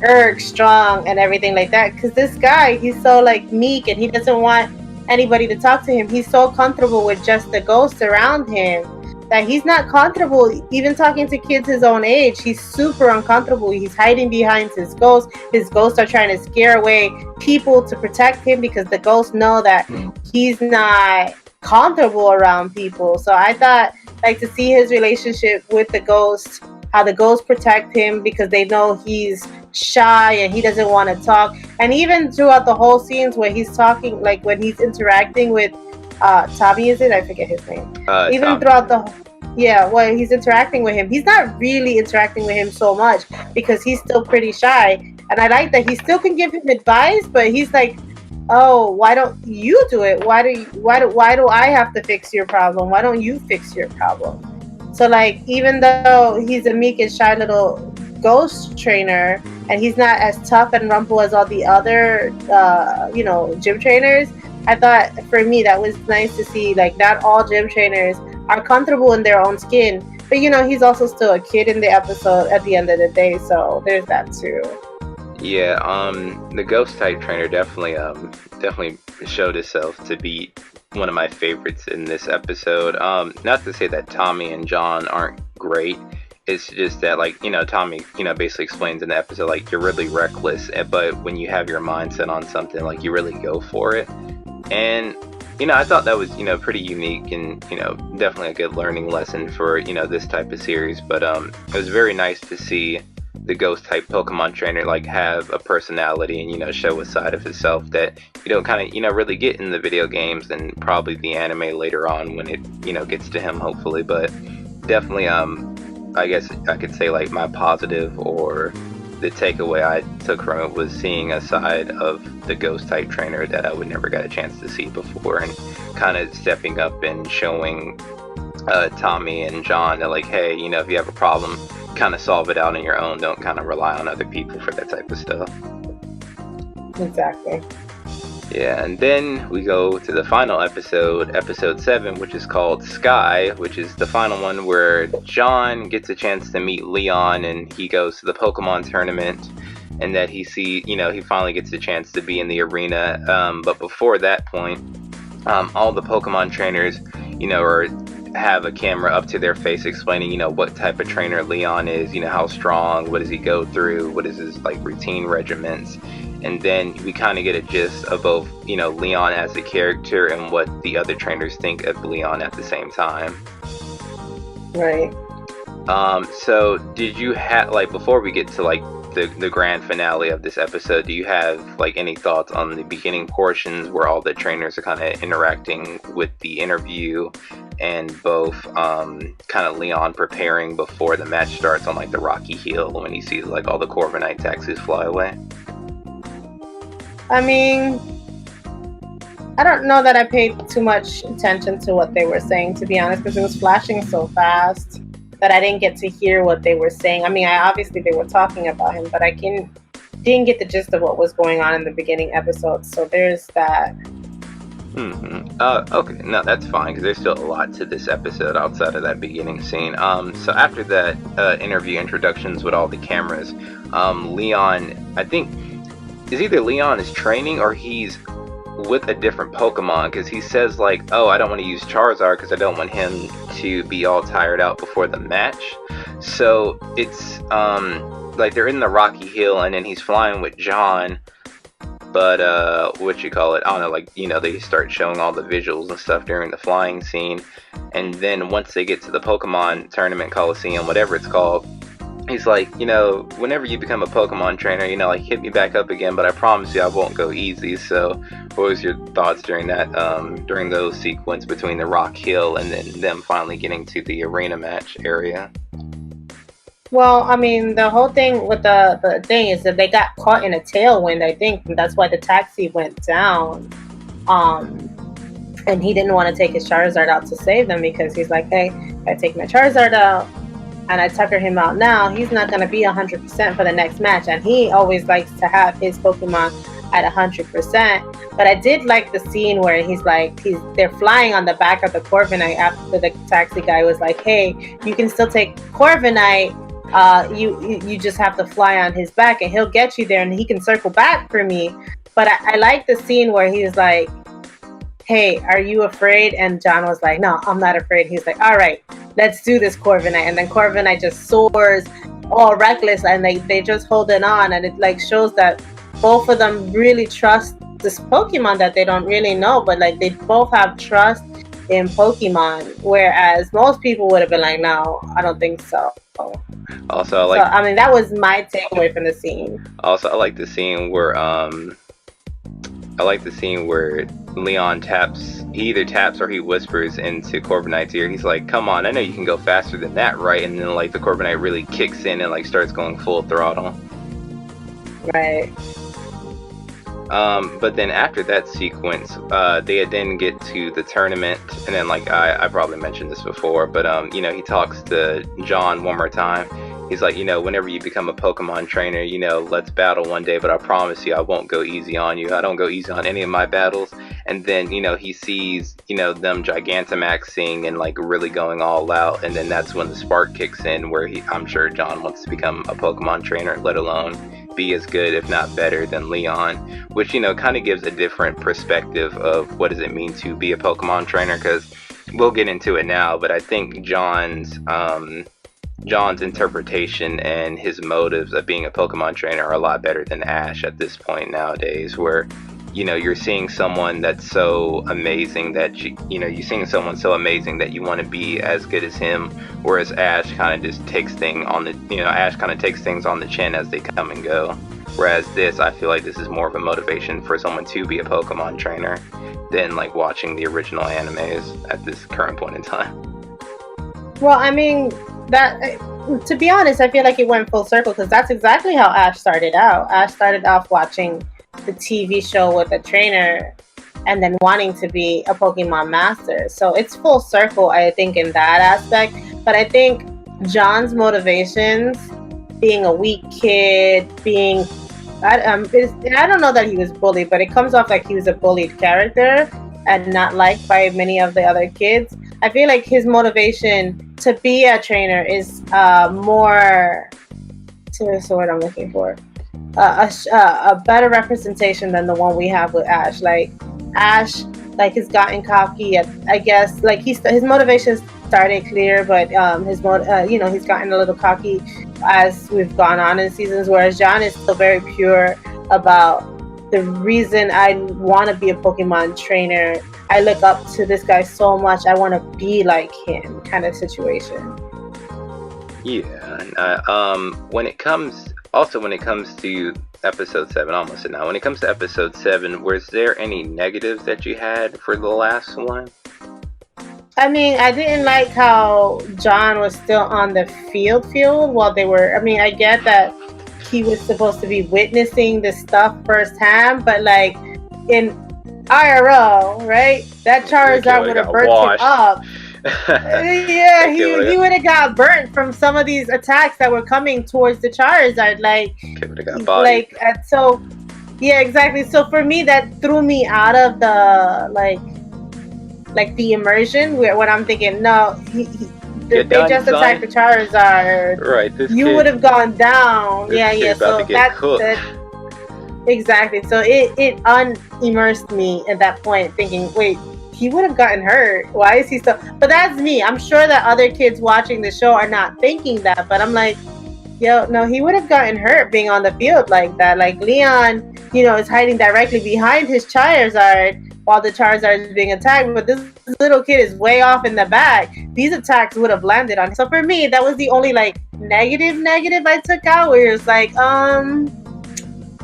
Speaker 2: erg strong and everything like that, because this guy, he's so meek and he doesn't want anybody to talk to him. He's so comfortable with just the ghosts around him that he's not comfortable even talking to kids his own age. He's super uncomfortable. He's hiding behind his ghosts. His ghosts are trying to scare away people to protect him because the ghosts know that he's not comfortable around people. So I thought, to see his relationship with the ghosts, how the ghosts protect him because they know he's shy and he doesn't want to talk. And even throughout the whole scenes where he's talking, when he's interacting with Tommy, is it? I forget his name. Even Tommy. When he's interacting with him, he's not really interacting with him so much because he's still pretty shy. And I like that he still can give him advice, but he's like, oh, why don't you do it? Why do I have to fix your problem? Why don't you fix your problem? So even though he's a meek and shy little ghost trainer and he's not as tough and rumple as all the other gym trainers, I thought for me that was nice to see. Not all gym trainers are comfortable in their own skin, but he's also still a kid in the episode at the end of the day, so there's that too.
Speaker 1: Yeah, the ghost type trainer definitely showed itself to be one of my favorites in this episode. Not to say that Tommy and John aren't great. It's just that, Tommy, basically explains in the episode, you're really reckless, but when you have your mindset on something, you really go for it. And, I thought that was, pretty unique and, definitely a good learning lesson for, this type of series. But it was very nice to see the ghost type Pokemon trainer have a personality and show a side of himself that you don't kind of really get in the video games and probably the anime later on when it gets to him, hopefully. But definitely I guess I could say my positive or the takeaway I took from it was seeing a side of the ghost type trainer that I would never got a chance to see before, and kind of stepping up and showing Tommy and John that hey, if you have a problem, kind of solve it out on your own. Don't kind of rely on other people for that type of stuff.
Speaker 2: Exactly.
Speaker 1: Yeah, and then we go to the final episode, episode 7, which is called Sky, which is the final one where John gets a chance to meet Leon and he goes to the Pokemon tournament, and that he finally gets a chance to be in the arena. But before that point, all the Pokemon trainers, have a camera up to their face explaining, what type of trainer Leon is, how strong, what does he go through, what is his routine regiments. And then we kind of get a gist of both, Leon as a character and what the other trainers think of Leon at the same time.
Speaker 2: Right.
Speaker 1: So did you have, before we get to the grand finale of this episode, do you have any thoughts on the beginning portions where all the trainers are kind of interacting with the interview, and both kind of Leon preparing before the match starts on the rocky hill when he sees all the Corviknight taxis fly away?
Speaker 2: I mean, I don't know that I paid too much attention to what they were saying, to be honest, because it was flashing so fast that I didn't get to hear what they were saying. I mean, obviously they were talking about him, but didn't get the gist of what was going on in the beginning episodes. So there's that.
Speaker 1: Okay, no, that's fine, because there's still a lot to this episode outside of that beginning scene. So after that interview introductions with all the cameras, Leon, I think, is either Leon is training or he's with a different Pokemon, because he says like, oh, I don't want to use Charizard because I don't want him to be all tired out before the match. So it's like they're in the rocky hill and then he's flying with John, but I don't know, like, they start showing all the visuals and stuff during the flying scene, and then once they get to the Pokemon Tournament Coliseum, whatever it's called, he's like, whenever you become a Pokemon trainer, like, hit me back up again, but I promise you I won't go easy. So what was your thoughts during that, during those sequence between the Rock Hill and then them finally getting to the arena match area?
Speaker 2: Well, I mean, the whole thing with the thing is that they got caught in a tailwind, I think, and that's why the taxi went down. And he didn't want to take his Charizard out to save them, because he's like, hey, if I take my Charizard out and I tucker him out now, he's not going to be 100% for the next match. And he always likes to have his Pokemon at 100%. But I did like the scene where they're flying on the back of the Corviknight after the taxi guy was like, hey, you can still take Corviknight. You just have to fly on his back and he'll get you there and he can circle back for me. But I like the scene where he's like, hey, are you afraid? And John was like, no, I'm not afraid. He's like, all right, let's do this, Corviknight. And then Corviknight just soars all reckless, and they just holding on, and it like shows that both of them really trust this Pokemon that they don't really know, but like they both have trust in Pokemon, whereas most people would have been like, no, I don't think so.
Speaker 1: Also,
Speaker 2: that was my takeaway from the scene.
Speaker 1: Also, I like the scene where Leon he either taps or he whispers into Corviknight's ear. He's like, come on, I know you can go faster than that, right? And then like the Corviknight really kicks in and like starts going full throttle.
Speaker 2: Right.
Speaker 1: But then after that sequence, they then get to the tournament, and then like I probably mentioned this before, but he talks to John one more time. He's like, whenever you become a Pokemon trainer, let's battle one day, but I promise you I won't go easy on you. I don't go easy on any of my battles. And then, he sees, them Gigantamaxing and like really going all out, and then that's when the spark kicks in, where I'm sure John wants to become a Pokemon trainer, let alone be as good, if not better, than Leon, which, kind of gives a different perspective of what does it mean to be a Pokemon trainer, because we'll get into it now, but I think John's interpretation and his motives of being a Pokemon trainer are a lot better than Ash at this point nowadays, where you're seeing someone that's so amazing that you're seeing someone so amazing that you want to be as good as him, whereas Ash kind of just takes things on the chin as they come and go. Whereas I feel like this is more of a motivation for someone to be a Pokemon trainer than like watching the original animes at this current point in time.
Speaker 2: Well, I mean, that, to be honest, I feel like it went full circle, because that's exactly how Ash started out. Ash started off watching the TV show with a trainer and then wanting to be a Pokemon master. So it's full circle, I think, in that aspect. But I think John's motivations, being a weak kid, I don't know that he was bullied, but it comes off like he was a bullied character and not liked by many of the other kids. I feel like his motivation to be a trainer is more, what's the word I'm looking for? A better representation than the one we have with Ash. Like Ash, like, has gotten cocky. I guess like his motivations started clear, but he's gotten a little cocky as we've gone on in seasons. Whereas John is still very pure about the reason I want to be a Pokemon trainer. I look up to this guy so much. I want to be like him, kind of situation.
Speaker 1: Yeah, and when it comes to episode 7, almost said now. When it comes to episode 7, was there any negatives that you had for the last one?
Speaker 2: I mean, I didn't like how John was still on the field while they were. I mean, I get that he was supposed to be witnessing this stuff firsthand, but like IRL, right? That
Speaker 1: That kid
Speaker 2: Charizard
Speaker 1: would
Speaker 2: would
Speaker 1: have
Speaker 2: have
Speaker 1: got
Speaker 2: burnt him
Speaker 1: washed.
Speaker 2: up. Yeah,
Speaker 1: That kid would
Speaker 2: he
Speaker 1: have
Speaker 2: would have got burnt from some of these attacks that were coming towards the Charizard.
Speaker 1: got bodied.
Speaker 2: So yeah, exactly. So for me, that threw me out of the the immersion when I'm thinking, no,
Speaker 1: You're
Speaker 2: they
Speaker 1: done,
Speaker 2: just attacked
Speaker 1: son.
Speaker 2: the Charizard.
Speaker 1: Right,
Speaker 2: You would have gone down.
Speaker 1: this
Speaker 2: Yeah,
Speaker 1: kid
Speaker 2: yeah.
Speaker 1: about to
Speaker 2: So
Speaker 1: get cooked.
Speaker 2: that exactly. So it unimmersed me at that point, thinking, wait, he would have gotten hurt. Why is he still? But that's me. I'm sure that other kids watching the show are not thinking that. But I'm like, yo, no, he would have gotten hurt being on the field like that. Like Leon, is hiding directly behind his Charizard while the Charizard is being attacked. But this little kid is way off in the back. These attacks would have landed on him. So for me, that was the only negative I took out, where it's like,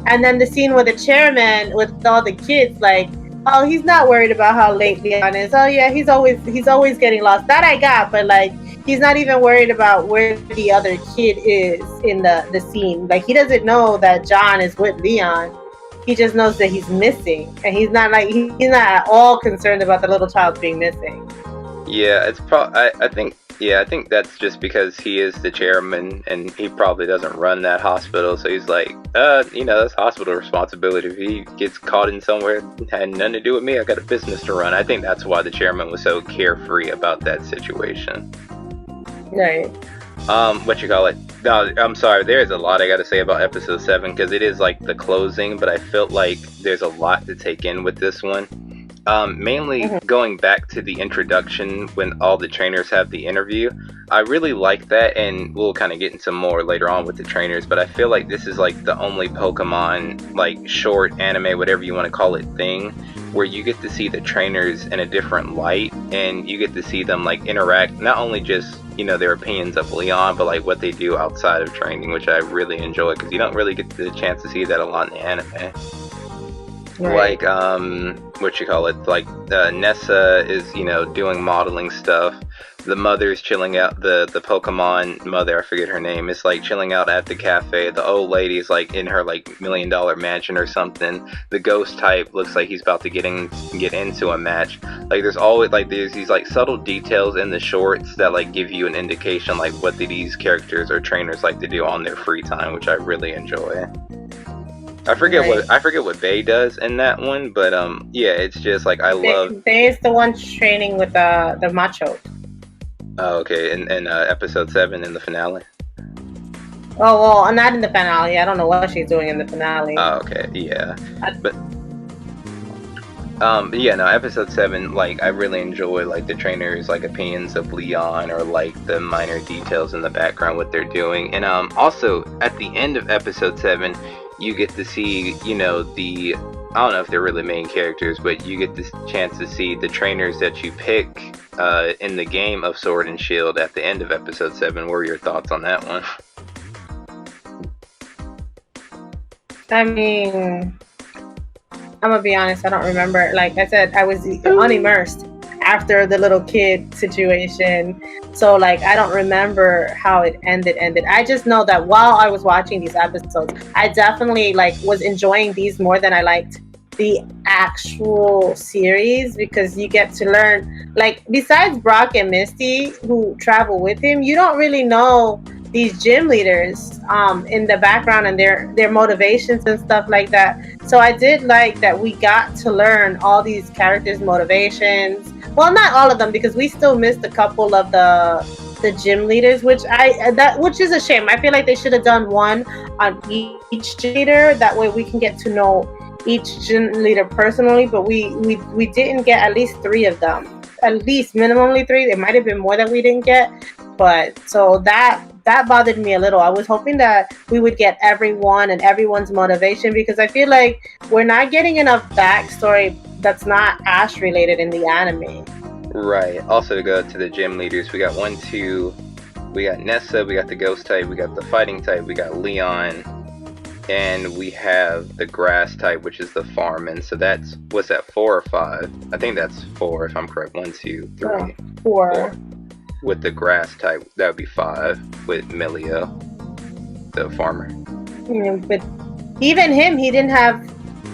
Speaker 2: and then the scene with the chairman with all the kids, like, oh, he's not worried about how late Leon is. Oh yeah, he's always getting lost. That I got, but like, he's not even worried about where the other kid is in the scene. Like, he doesn't know that John is with Leon. He just knows that he's missing, and he's not at all concerned about the little child being missing.
Speaker 1: Yeah, it's I think. Yeah, I think that's just because he is the chairman and he probably doesn't run that hospital. So he's like, that's hospital responsibility. If he gets caught in somewhere had nothing to do with me, I got a business to run. I think that's why the chairman was so carefree about that situation.
Speaker 2: Right.
Speaker 1: What you call it? No, I'm sorry. There's a lot I got to say about episode 7 because it is like the closing, but I felt like there's a lot to take in with this one. Mainly going back to the introduction when all the trainers have the interview. I really like that, and we'll kind of get into more later on with the trainers, but I feel like this is like the only Pokemon, like short anime, whatever you want to call it, thing where you get to see the trainers in a different light, and you get to see them like interact, not only just their opinions of Leon, but like what they do outside of training, which I really enjoy because you don't really get the chance to see that a lot in the anime.
Speaker 2: Right.
Speaker 1: Like what you call it, like Nessa is doing modeling stuff. The mother's chilling out, the Pokemon mother, I forget her name, is like chilling out at the cafe. The old lady's like in her like $1 million mansion or something. The ghost type looks like he's about to get into a match. Like there's always like there's these like subtle details in the shorts that like give you an indication like what these characters or trainers like to do on their free time, which I really enjoy. I forget what Bay does in that one, but yeah, it's just like I love.
Speaker 2: Bay is the one training with the macho.
Speaker 1: Oh, okay, in episode 7 in the finale.
Speaker 2: Oh well, not in the finale. I don't know what she's doing in the finale.
Speaker 1: Oh, okay, yeah, but yeah, no, episode 7, like I really enjoy like the trainers' like opinions of Leon or like the minor details in the background what they're doing, and also at the end of episode 7. You get to see, the, I don't know if they're really main characters, but you get this chance to see the trainers that you pick in the game of Sword and Shield at the end of episode 7. What are your thoughts on that one?
Speaker 2: I mean, I'm gonna be honest, I don't remember. Like I said, I was unimmersed after the little kid situation. So like I don't remember how it ended. I just know that while I was watching these episodes, I definitely like was enjoying these more than I liked the actual series, because you get to learn, like, besides Brock and Misty who travel with him, you don't really know these gym leaders in the background and their motivations and stuff like that. So I did like that we got to learn all these characters' motivations. Well, not all of them, because we still missed a couple of the gym leaders, which is a shame. I feel like they should have done one on each gym leader. That way we can get to know each gym leader personally. But we didn't get at least 3 of them. At least minimally 3. There might have been more that we didn't get. But so that bothered me a little. I was hoping that we would get everyone and everyone's motivation, because I feel like we're not getting enough backstory that's not Ash related in the anime.
Speaker 1: Right. Also, to go to the gym leaders, we got we got Nessa, we got the ghost type, we got the fighting type, we got Leon, and we have the grass type, which is the Farman. So that's, what's that, 4 or 5? I think that's 4 if I'm correct. 1, 2, 3,
Speaker 2: 4.
Speaker 1: With the grass type, that would be 5 with Melio, the farmer.
Speaker 2: But even him, he didn't have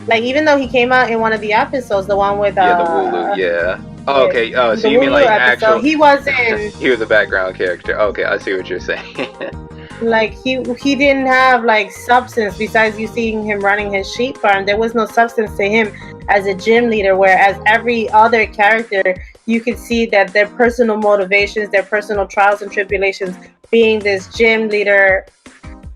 Speaker 2: Like, even though he came out in one of the episodes, the one with
Speaker 1: Yeah, the Wooloo, yeah. Oh, okay. Oh, so
Speaker 2: the
Speaker 1: you mean
Speaker 2: Wooloo
Speaker 1: like
Speaker 2: episode,
Speaker 1: actual?
Speaker 2: he wasn't
Speaker 1: He was a background character. Okay, I see what you're saying.
Speaker 2: like he didn't have like substance besides you seeing him running his sheep farm. There was no substance to him as a gym leader, whereas every other character, you could see that their personal motivations, their personal trials and tribulations, being this gym leader,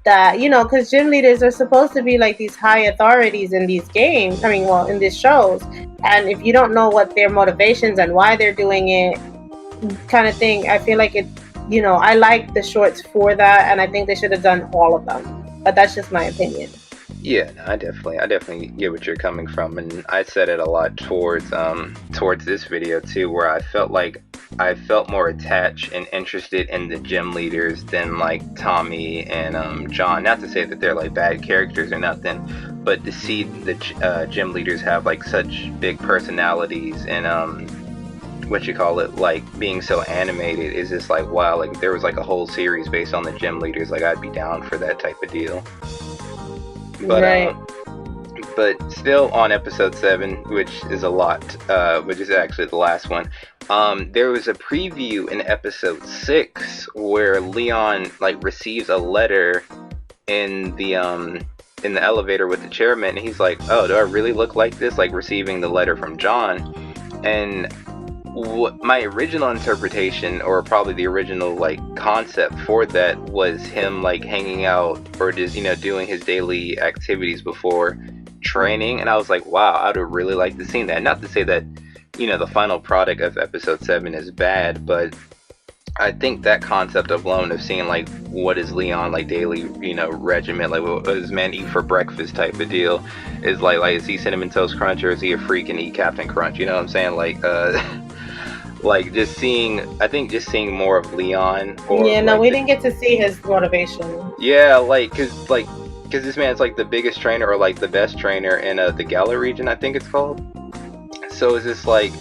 Speaker 2: that, you know, because gym leaders are supposed to be like these high authorities in these games, I mean, well, in these shows, and if you don't know what their motivations and why they're doing it, kind of thing, I feel like it, you know, I like the shorts for that, and I think they should have done all of them, but that's just my opinion.
Speaker 1: Yeah, no, I definitely get what you're coming from, and I said it a lot towards this video too, where I felt more attached and interested in the gym leaders than like Tommy and John. Not to say that they're like bad characters or nothing, but to see the gym leaders have like such big personalities and like being so animated is just like, wow, like if there was like a whole series based on the gym leaders, like I'd be down for that type of deal. But
Speaker 2: Right.
Speaker 1: But still on episode 7, which is a lot, which is actually the last one. There was a preview in episode 6 where Leon like receives a letter in the elevator with the chairman, and he's like, "Oh, do I really look like this?" Like receiving the letter from John, and my original interpretation, or probably the original like concept for that, was him like hanging out or just, you know, doing his daily activities before training. And I was like, wow, I would really like to see that. Not to say that, you know, the final product of episode 7 is bad, but I think that concept alone of seeing like what is Leon like daily, you know, regimen, like what does man eat for breakfast type of deal, is like is he Cinnamon Toast Crunch or is he a freak and eat Captain Crunch? You know what I'm saying? Like like just seeing more of Leon. Or
Speaker 2: Yeah, no,
Speaker 1: like
Speaker 2: we didn't get to see his motivation.
Speaker 1: yeah, like cause this man's like the biggest trainer, or like the best trainer in the Gala region, I think it's called. So it's just like,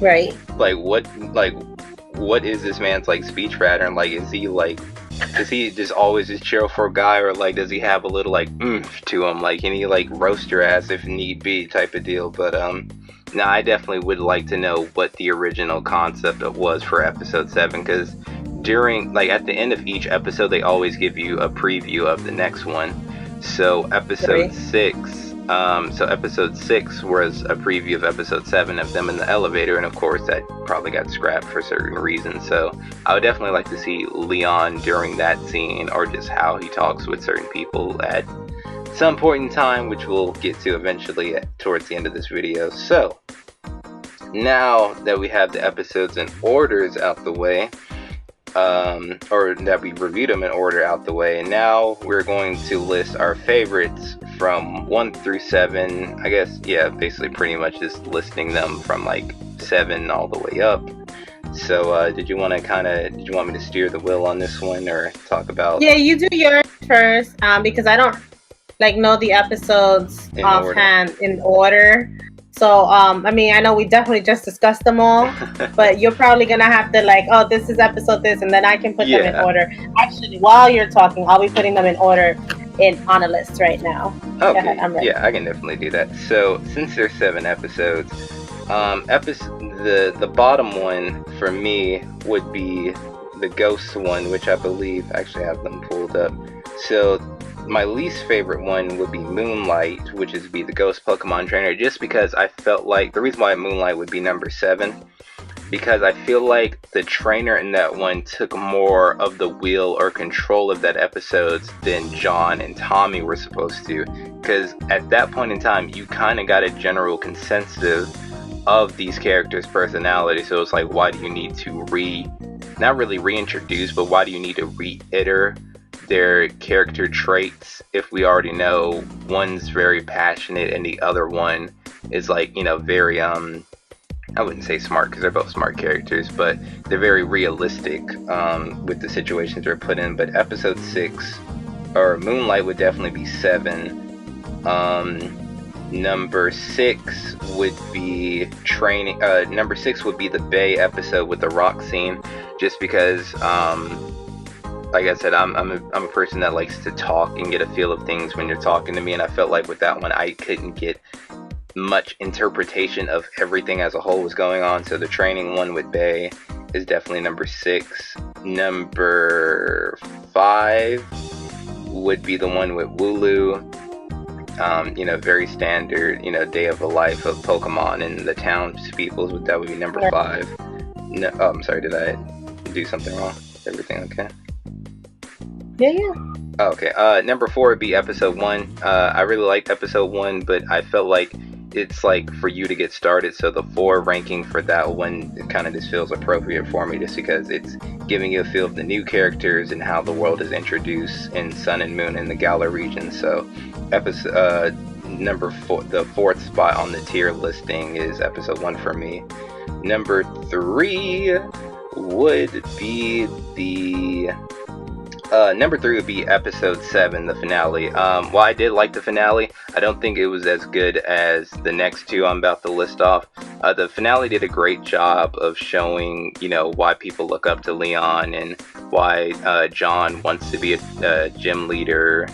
Speaker 2: Right.
Speaker 1: like what is this man's like speech pattern? Like, is he just always this cheerful guy, or like does he have a little like oomph to him? Like, can he like roast your ass if need be type of deal? But now I definitely would like to know what the original concept was for episode 7, because during like at the end of each episode they always give you a preview of the next one. So episode 6 was a preview of episode 7 of them in the elevator, and of course that probably got scrapped for certain reasons. So I would definitely like to see Leon during that scene, or just how he talks with certain people at some point in time, which we'll get to eventually towards the end of this video. So now that we have the episodes and orders out the way, or that we reviewed them in order out the way, and now we're going to list our favorites from 1 through 7. I guess, yeah, basically pretty much just listing them from like 7 all the way up. So did you want me to steer the wheel on this one, or talk about?
Speaker 2: Yeah, you do yours first, because I don't like know the episodes offhand in order. So I mean, I know we definitely just discussed them all, but you're probably gonna have to like, oh, this is episode this, and then I can put them in order. Actually, while you're talking, I'll be putting them in order on a list right now.
Speaker 1: Okay, ahead, I'm ready. Yeah, I can definitely do that. So since there's 7 episodes, the bottom one for me would be the ghost one, which I believe actually have them pulled up. So my least favorite one would be Moonlight, which is the ghost Pokemon trainer, just because I felt like the reason why Moonlight would be number 7, because I feel like the trainer in that one took more of the wheel or control of that episode than John and Tommy were supposed to, because at that point in time you kind of got a general consensus of these characters' personality. So it's like, why do you need to not really reintroduce, but why do you need to reiterate their character traits if we already know one's very passionate and the other one is like, you know, very I wouldn't say smart, because they're both smart characters, but they're very realistic with the situations they're put in. But episode 6, or Moonlight, would definitely be 7. Number 6 would be training. Number 6 would be the Bay episode with the rock scene, just because like I said, I'm a person that likes to talk and get a feel of things when you're talking to me, and I felt like with that one I couldn't get much interpretation of everything as a whole was going on. So the training one with Bay is definitely number 6. Number 5 would be the one with Wooloo. Very standard, day of the life of Pokemon and the townspeople. That would be number 5. No, I'm sorry, did I do something wrong? Is everything okay?
Speaker 2: Yeah.
Speaker 1: Oh, okay. Number 4 would be episode 1. I really liked episode 1, but I felt like it's like for you to get started. So the 4 ranking for that one, it kind of just feels appropriate for me, just because it's giving you a feel of the new characters and how the world is introduced in Sun and Moon in the Galar region. So episode number 4, the 4th spot on the tier listing is episode 1 for me. Number 3 would be episode 7, the finale. While I did like the finale, I don't think it was as good as the next 2 I'm about to list off. The finale did a great job of showing, why people look up to Leon and why John wants to be a gym leader,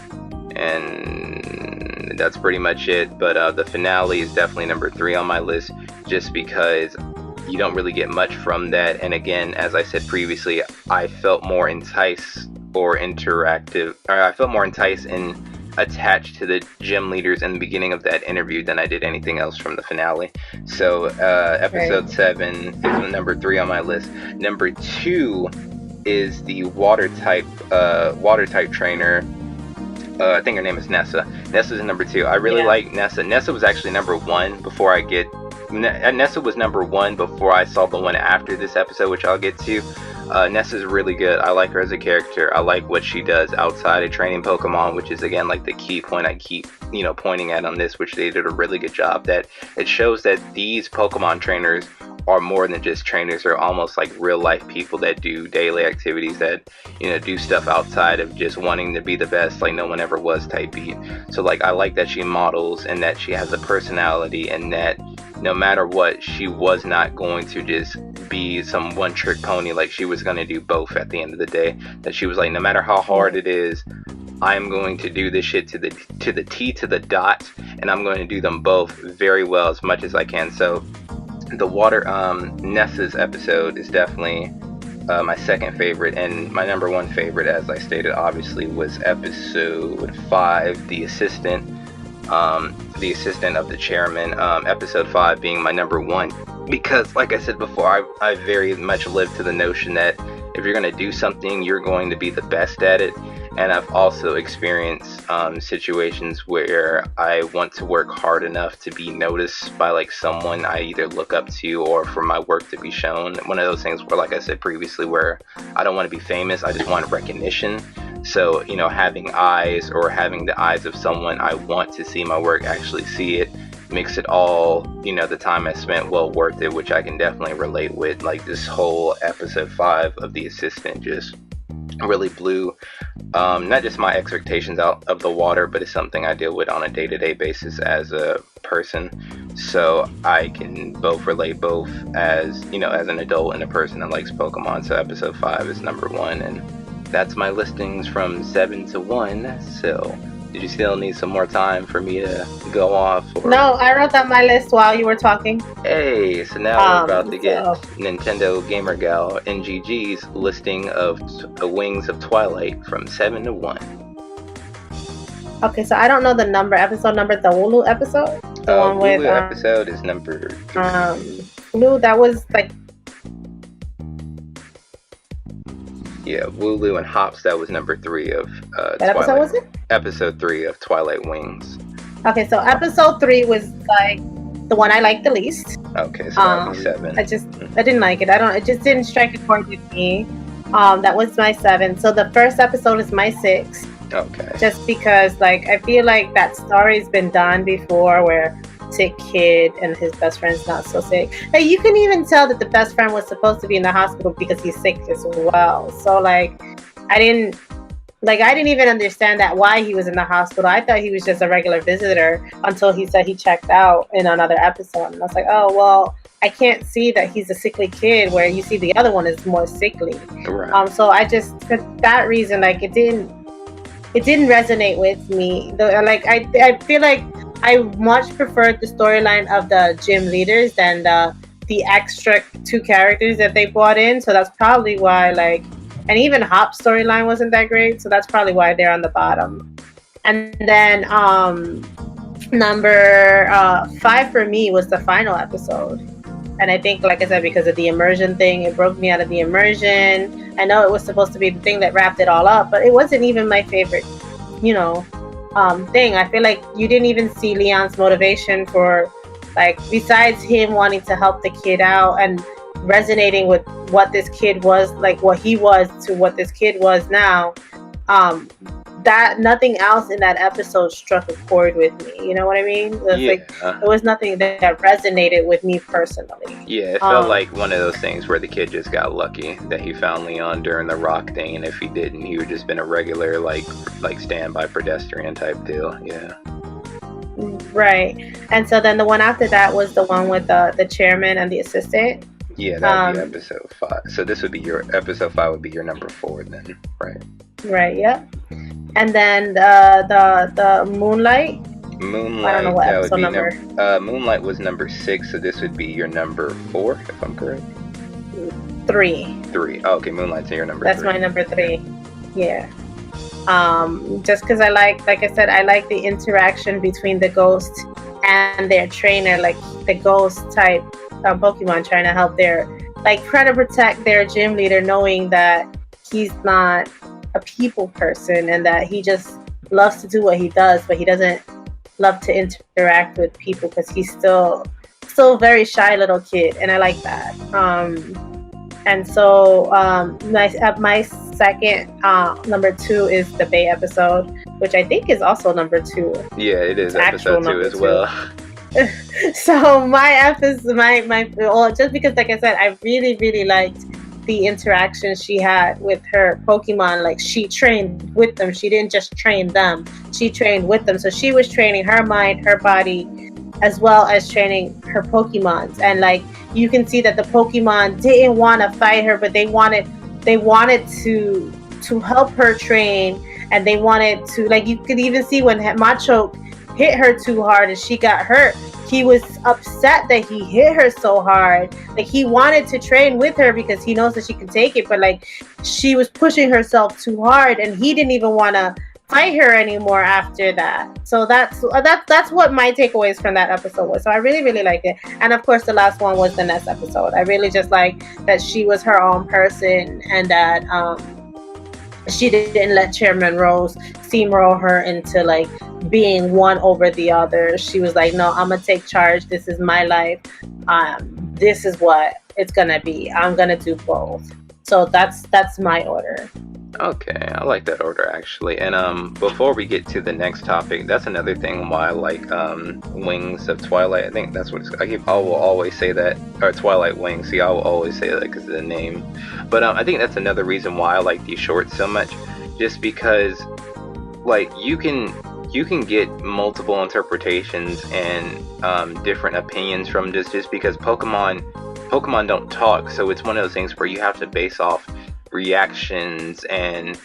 Speaker 1: and that's pretty much it. But the finale is definitely number 3 on my list, just because you don't really get much from that. And again, as I said previously, I felt more enticed and attached to the gym leaders in the beginning of that interview than I did anything else from the finale. So episode 7 is number 3 on my list. Number 2 is the water type trainer. I think her name is Nessa. Nessa's number 2. I really like Nessa. Nessa was actually number 1 Nessa was number 1 before I saw the one after this episode, which I'll get to. Nessa's really good. I like her as a character. I like what she does outside of training Pokemon, which is again like the key point I keep pointing at on this, which they did a really good job. That it shows that these Pokemon trainers are more than just trainers. They're almost like real life people that do daily activities, that do stuff outside of just wanting to be the best, like no one ever was type beat. So like I like that she models and that she has a personality, and that no matter what, she was not going to just be some one trick pony. Like she was going to do both at the end of the day. That she was like, no matter how hard it is, I'm going to do this shit to the T to the dot, and I'm going to do them both very well as much as I can. So the water Nessa's episode is definitely my second favorite, and my number 1 favorite, as I stated, obviously was episode 5, the assistant of the chairman. Episode 5 being my number 1, because like I said before, I very much live to the notion that if you're going to do something, you're going to be the best at it. And I've also experienced situations where I want to work hard enough to be noticed by like someone I either look up to, or for my work to be shown. One of those things where, like I said previously, where I don't want to be famous, I just want recognition. So, having eyes, or having the eyes of someone I want to see my work actually see it, makes it all, the time I spent well worth it, which I can definitely relate with. Like this whole episode 5 of The Assistant just really blew not just my expectations out of the water, but it's something I deal with on a day-to-day basis as a person. So I can both relate both as, as an adult and a person that likes Pokemon. So episode 5 is number 1, and that's my listings from 7 to 1. So did you still need some more time for me to go off? Or?
Speaker 2: No, I wrote down my list while you were talking.
Speaker 1: Hey, so now we're about to get Nintendo Gamer Gal NGG's listing of the Wings of Twilight from 7 to 1.
Speaker 2: Okay, so I don't know the episode number, the Wooloo episode? The one with
Speaker 1: Wooloo episode is number 3.
Speaker 2: Wooloo, that was like...
Speaker 1: Yeah, Wooloo and Hops, that was number 3 of
Speaker 2: that
Speaker 1: Twilight.
Speaker 2: Episode was it?
Speaker 1: Episode 3 of Twilight Wings.
Speaker 2: Okay, so episode 3 was like the one I liked the least.
Speaker 1: Okay, so that would be 7.
Speaker 2: I didn't like it. It just didn't strike a chord with me. That was my 7. So the first episode is my 6.
Speaker 1: Okay.
Speaker 2: Just because, like, I feel like that story's been done before, where sick kid and his best friend's not so sick. Like, you can even tell that the best friend was supposed to be in the hospital because he's sick as well. So, like, I didn't even understand that why he was in the hospital. I thought he was just a regular visitor until he said he checked out in another episode. And I was like, oh, well, I can't see that he's a sickly kid where you see the other one is more sickly.
Speaker 1: Right.
Speaker 2: So I just, for that reason, like it didn't resonate with me. I feel like I much preferred the storyline of the gym leaders than the extra two characters that they brought in. So that's probably why, like, and even Hop's storyline wasn't that great. So that's probably why they're on the bottom. And then number 5 for me was the final episode. And I think, like I said, because of the immersion thing, it broke me out of the immersion. I know it was supposed to be the thing that wrapped it all up, but it wasn't even my favorite, thing. I feel like you didn't even see Leon's motivation for, like, besides him wanting to help the kid out and resonating with what this kid was, like what he was to what this kid was now. That nothing else in that episode struck a chord with me. You know what I mean? It was nothing that resonated with me personally.
Speaker 1: Yeah, it felt like one of those things where the kid just got lucky that he found Leon during the rock thing, and if he didn't, he would just been a regular like standby pedestrian type deal. Yeah.
Speaker 2: Right. And so then the one after that was the one with the chairman and the assistant.
Speaker 1: Yeah, that would be episode 5. So this would be episode 5 would be your number 4 then, right?
Speaker 2: Right. Yeah. And then the Moonlight.
Speaker 1: Moonlight.
Speaker 2: I don't know what episode number.
Speaker 1: Moonlight was number 6, so this would be your number 4, if I'm correct.
Speaker 2: 3.
Speaker 1: 3. Oh, okay, Moonlight's your number.
Speaker 2: That's
Speaker 1: 3.
Speaker 2: my number 3. Yeah. Just because I like I said, I like the interaction between the ghost and their trainer, like the ghost type Pokemon trying to help trying to protect their gym leader, knowing that he's not a people person and that he just loves to do what he does, but he doesn't love to interact with people because he's still a very shy little kid, and I like that. And so my second number 2 is the Bay episode, which I think is also number 2.
Speaker 1: Yeah, it is episode 2 as well.
Speaker 2: So just because, like I said, I really, really liked the interaction she had with her Pokemon. Like, she trained with them. She didn't just train them. She trained with them. So she was training her mind, her body, as well as training her Pokemons. And like, you can see that the Pokemon didn't want to fight her, but they wanted to help her train. And they wanted to, like, you could even see when Macho hit her too hard and she got hurt, he was upset that he hit her so hard. Like, he wanted to train with her because he knows that she can take it, but like, she was pushing herself too hard and he didn't even want to fight her anymore after that. So that's what my takeaways from that episode was. So I really, really liked it. And of course, the last one was the Ness episode. I really just like that she was her own person and that she didn't let Chairman Rose steamroll her into like being one over the other. She was like, no, I'm gonna take charge. This is my life. This is what it's gonna be. I'm gonna do both. So that's my order.
Speaker 1: Okay, I like that order actually. And before we get to the next topic, that's another thing why I like Wings of Twilight. I think that's what I will always say that, or Twilight Wings. See, I will always say that because of the name. But I think that's another reason why I like these shorts so much, just because like you can get multiple interpretations and different opinions from this, just because Pokemon don't talk, so it's one of those things where you have to base off reactions, and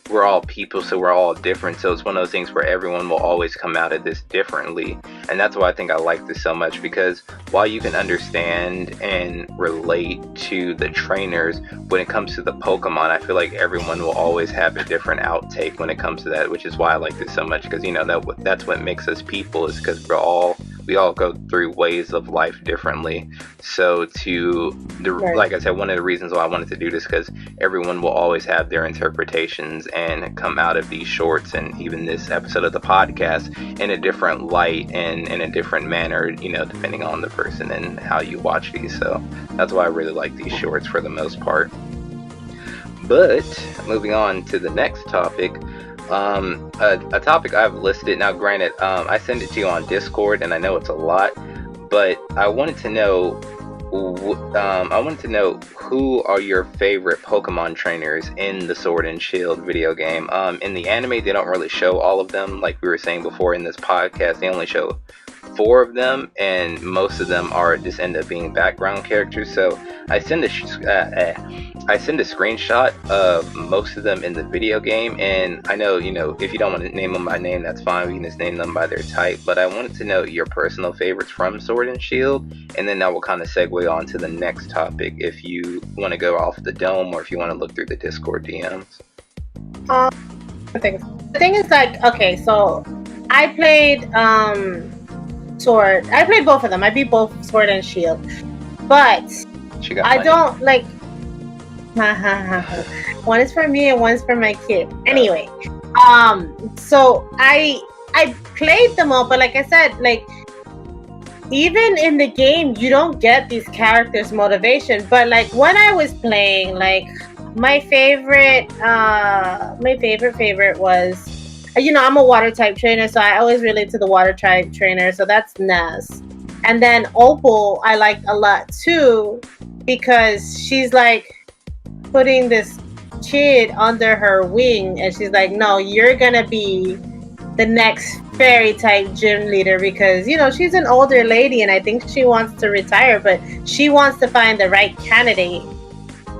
Speaker 1: we're all people, so we're all different, so it's one of those things where everyone will always come out of this differently. And that's why I think I like this so much, because while you can understand and relate to the trainers, when it comes to the Pokemon, I feel like everyone will always have a different outtake when it comes to that, which is why I like this so much, because that's what makes us people, is because we all go through ways of life differently. So like I said, one of the reasons why I wanted to do this, because everyone will always have their interpretations and come out of these shorts and even this episode of the podcast in a different light and in a different manner, depending on the person and how you watch these. So that's why I really like these shorts for the most part. But moving on to the next topic, a topic I've listed. Now, granted, I send it to you on Discord, and I know it's a lot, but I wanted to know who are your favorite Pokemon trainers in the Sword and Shield video game. In the anime, they don't really show all of them. Like we were saying before in this podcast, they only show 4 of them, and most of them are just end up being background characters. So I send a screenshot of most of them in the video game, and I know, if you don't want to name them by name, that's fine. We can just name them by their type. But I wanted to know your personal favorites from Sword and Shield, and then that will kind of segue on to the next topic if you want to go off the dome or if you want to look through the Discord DMs.
Speaker 2: The thing is, like, okay, so I played Sword. I played both of them. I beat both Sword and Shield, but I don't like. One is for me and one's for my kid. Anyway, so I played them all, but like I said, like, even in the game, you don't get these characters' motivation. But like when I was playing, like my favorite was, I'm a water type trainer, so I always relate to the water type trainer. So that's Ness. And then Opal, I liked a lot too, because she's like putting this kid under her wing, and she's like, no, you're gonna be the next fairy type gym leader, because she's an older lady and I think she wants to retire, but she wants to find the right candidate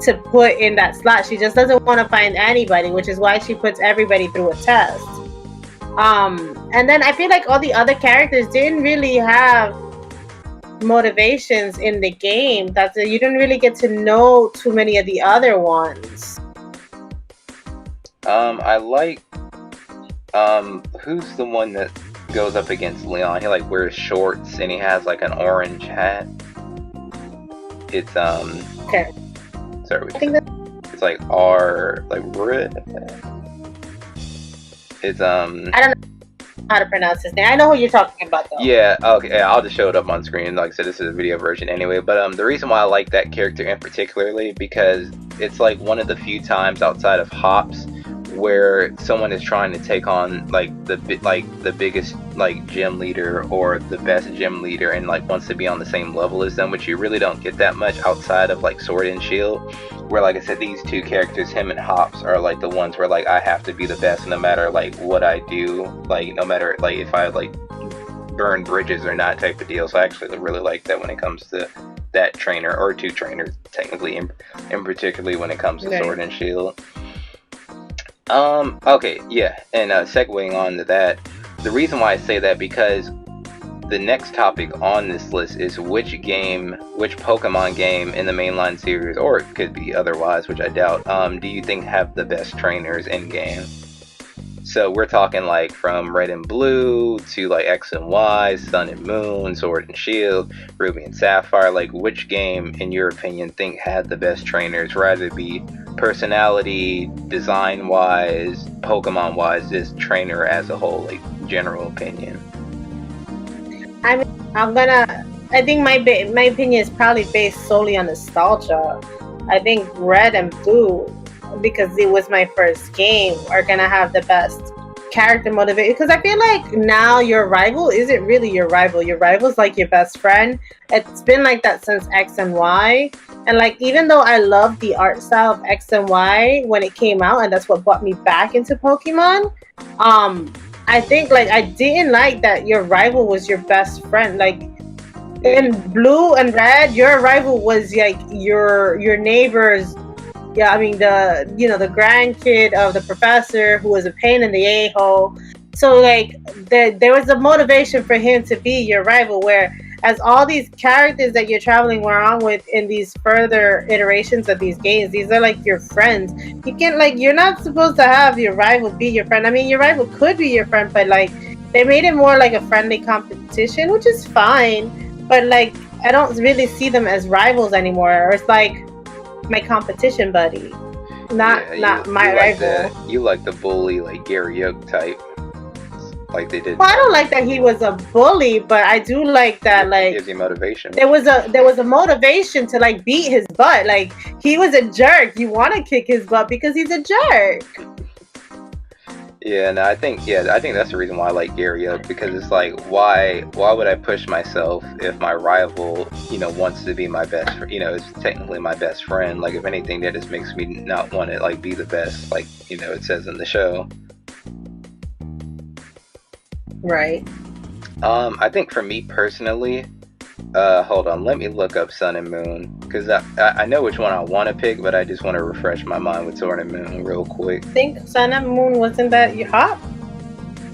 Speaker 2: to put in that slot. She just doesn't want to find anybody, which is why she puts everybody through a test. And then I feel like all the other characters didn't really have motivations in the game. You didn't really get to know too many of the other ones.
Speaker 1: I like who's the one that goes up against Leon? He like wears shorts and he has like an orange hat. It's
Speaker 2: okay.
Speaker 1: Sorry, it's like R, like red. It's
Speaker 2: I don't know how to pronounce his name. I know who you're talking about though.
Speaker 1: Yeah, okay, yeah, I'll just show it up on screen. Like I said, this is a video version anyway. But the reason why I like that character in particularly, because it's like one of the few times outside of Hops where someone is trying to take on like the biggest like gym leader or the best gym leader and like wants to be on the same level as them, which you really don't get that much outside of like Sword and Shield, where like I said, these two characters, him and Hops, are like the ones where like I have to be the best no matter like what I do, like no matter like if I like burn bridges or not type of deal. So I actually really like that when it comes to that trainer, or two trainers technically, in particularly when it comes to Sword and Shield. Okay, yeah, and segueing on to that, the reason why I say that, because the next topic on this list is which Pokemon game in the mainline series, or it could be otherwise, which I doubt, do you think have the best trainers in game? So we're talking like from Red and Blue to like X and Y, Sun and Moon, Sword and Shield, Ruby and Sapphire. Like which game, in your opinion, think had the best trainers, rather be personality, design-wise, Pokemon-wise, just trainer as a whole, like general opinion?
Speaker 2: I think my opinion is probably based solely on nostalgia. I think Red and Blue, because it was my first game, are gonna have the best character motivation, because I feel like now your rival isn't really your rival. Your rival's like your best friend. It's been like that since X and Y. And like, even though I loved the art style of X and Y when it came out, and that's what brought me back into Pokemon, I think like I didn't like that your rival was your best friend. Like in Blue and Red, your rival was like your neighbor's. Yeah, I mean the grandkid of the professor who was a pain in the a-hole. So like there was a motivation for him to be your rival, whereas all these characters that you're traveling around with in these further iterations of these games, these are like your friends. You can't, like, you're not supposed to have your rival be your friend. I mean, your rival could be your friend, but like they made it more like a friendly competition, which is fine. But like I don't really see them as rivals anymore. Or it's like my competition buddy, not my rival.
Speaker 1: You like the bully, like Gary Oak type, like they did.
Speaker 2: Well, I don't like that he was a bully, but I do like that, like,
Speaker 1: gives you motivation.
Speaker 2: There was a motivation to like beat his butt. Like, he was a jerk. You want to kick his butt because he's a jerk.
Speaker 1: Yeah, no, I think that's the reason why I like Gary Oak, because it's like, why would I push myself if my rival, wants to be my best, is technically my best friend. Like, if anything, that just makes me not want to like be the best, like, it says in the show.
Speaker 2: Right.
Speaker 1: I think for me personally, hold on, let me look up Sun and Moon, because I know which one I want to pick, but I just want to refresh my mind with Sun and Moon real quick.
Speaker 2: I think Sun and Moon, wasn't that your Hop?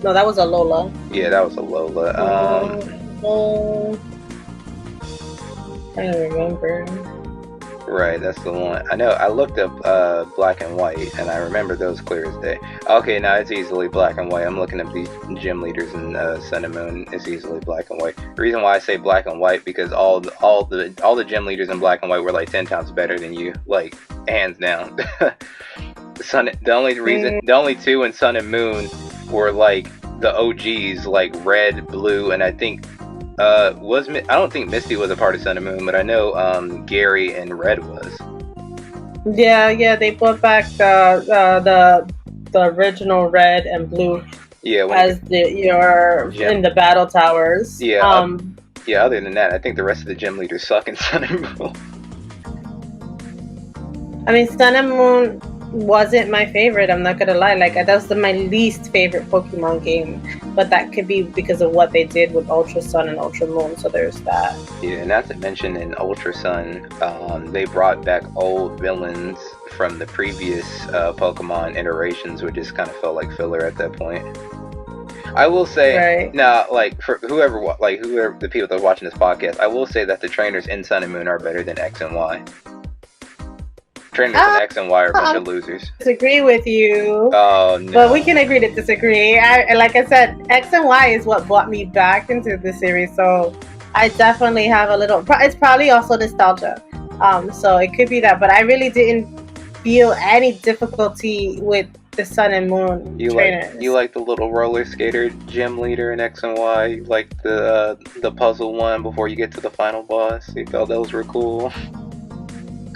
Speaker 2: No, that was a Lola.
Speaker 1: Yeah, that was a Lola.
Speaker 2: I don't remember.
Speaker 1: Right, that's the one. I know, I looked up Black and White, and I remember those clear as day. Okay, now it's easily Black and White. I'm looking up these gym leaders in Sun and Moon. It's easily Black and White. The reason why I say Black and White, because all the gym leaders in Black and White were like 10 times better than you, like hands down. The only two in Sun and Moon were like the OGs, like Red, Blue, and I think I don't think Misty was a part of Sun and Moon, but I know Gary and Red was.
Speaker 2: Yeah, they brought back the original Red and Blue.
Speaker 1: Yeah,
Speaker 2: as in the battle towers.
Speaker 1: Yeah. Yeah. Other than that, I think the rest of the gym leaders suck in Sun and Moon.
Speaker 2: I mean, Sun and Moon wasn't my favorite. I'm not gonna lie. Like, that was my least favorite Pokemon game. But that could be because of what they did with Ultra Sun and Ultra Moon. So there's that.
Speaker 1: Yeah, not to mention in Ultra Sun, they brought back old villains from the previous Pokemon iterations, which just kind of felt like filler at that point. I will say, now, like, for whoever the people that are watching this podcast, I will say that the trainers in Sun and Moon are better than X and Y. Trainers in X and Y are a bunch of losers.
Speaker 2: Disagree with you.
Speaker 1: Oh, no.
Speaker 2: But we can agree to disagree. Like I said, X and Y is what brought me back into the series, so I definitely have a little... It's probably also nostalgia. So it could be that, but I really didn't feel any difficulty with the Sun and Moon trainers.
Speaker 1: You like the little roller skater gym leader in X and Y? You like the puzzle one before you get to the final boss? You thought those were cool?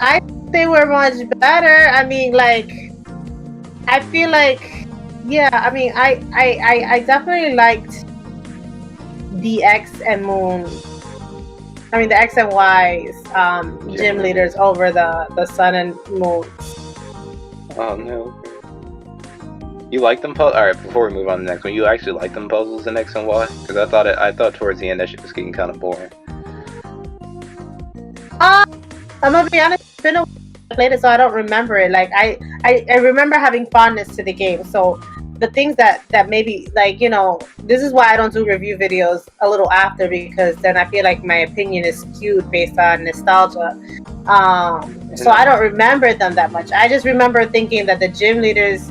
Speaker 2: I think they were much better. I mean, like, I feel like, yeah, I mean, I definitely liked the X and Moon. I mean, the X and Y's gym leaders over the Sun and Moon.
Speaker 1: Oh, no. You like them puzzles? Alright, before we move on to the next one, you actually like them puzzles in X and Y? Because I thought towards the end that shit was getting kind of boring.
Speaker 2: I'm gonna be honest, it's been a while I played it, so I don't remember it. Like, I remember having fondness to the game. So the things that maybe, like, you know, this is why I don't do review videos a little after, because then I feel like my opinion is skewed based on nostalgia. So I don't remember them that much. I just remember thinking that the gym leaders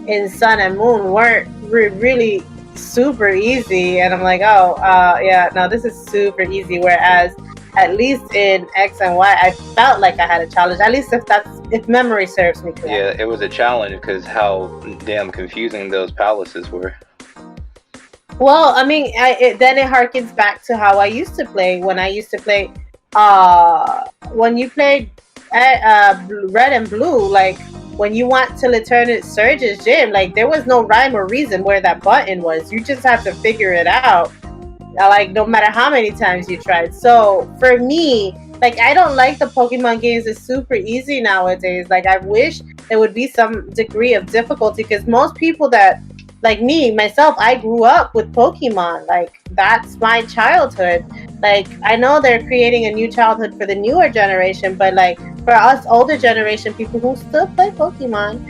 Speaker 2: in Sun and Moon weren't really super easy, and I'm like, oh, yeah, no, this is super easy. Whereas at least in X and Y, I felt like I had a challenge. At least if memory serves me correctly.
Speaker 1: Yeah, it was a challenge because how damn confusing those palaces were.
Speaker 2: Well, I mean, then it harkens back to how I used to play. When I used to play, when you played Red and Blue, like, when you want to Lieutenant Surge's gym, like, there was no rhyme or reason where that button was. You just have to figure it out. Like, no matter how many times you tried. So for me, like, I don't like the Pokemon games. It's super easy nowadays. Like, I wish there would be some degree of difficulty, because most people that, like me, myself, I grew up with Pokemon. Like, that's my childhood. Like, I know they're creating a new childhood for the newer generation, but, like, for us older generation people who still play Pokemon,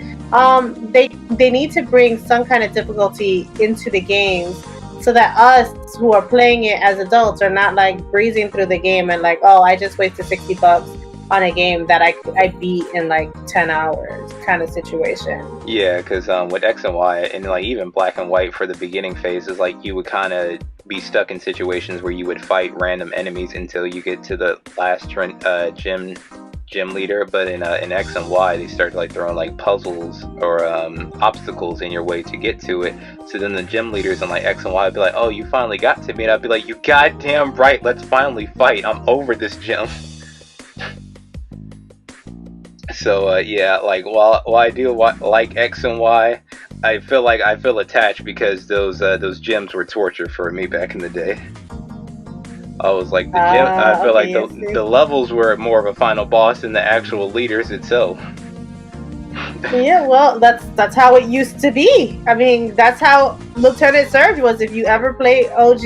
Speaker 2: they need to bring some kind of difficulty into the games, so that us who are playing it as adults are not, like, breezing through the game and, like, oh, I just wasted $60 on a game that I beat in, like, 10 hours kind of situation.
Speaker 1: Yeah, because with X and Y, and, like, even Black and White for the beginning phases, like, you would kind of be stuck in situations where you would fight random enemies until you get to the last gym leader. But in X and Y, they start, like, throwing, like, puzzles or obstacles in your way to get to it. So then the gym leaders in, like, X and Y would be like, oh, you finally got to me, and I'd be like, you goddamn right, let's finally fight, I'm over this gym. So yeah, like, while I do like X and Y, I feel attached, because those gyms were torture for me back in the day. I was like, the gym, I feel like the levels were more of a final boss than the actual leaders itself.
Speaker 2: Yeah, well, that's how it used to be. I mean, that's how Lieutenant Surge was. If you ever played OG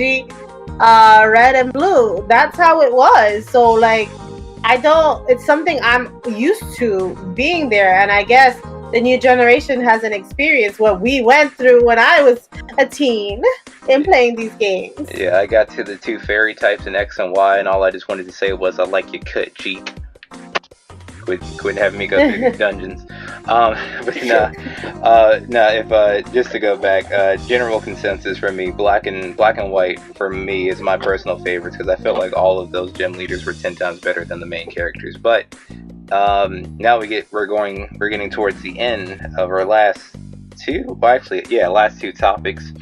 Speaker 2: Red and Blue, that's how it was. So like, I don't. It's something I'm used to being there, and I guess the new generation hasn't experienced what we went through when I was a teen in playing these games.
Speaker 1: Yeah, I got to the 2 fairy types in X and Y, and all I just wanted to say was, I like your cut, cheek. Quit having me go through these dungeons. But if just to go back, general consensus for me, black and white for me is my personal favorites, because I felt like all of those gym leaders were 10 times better than the main characters. But now we're getting towards the end of our last two topics.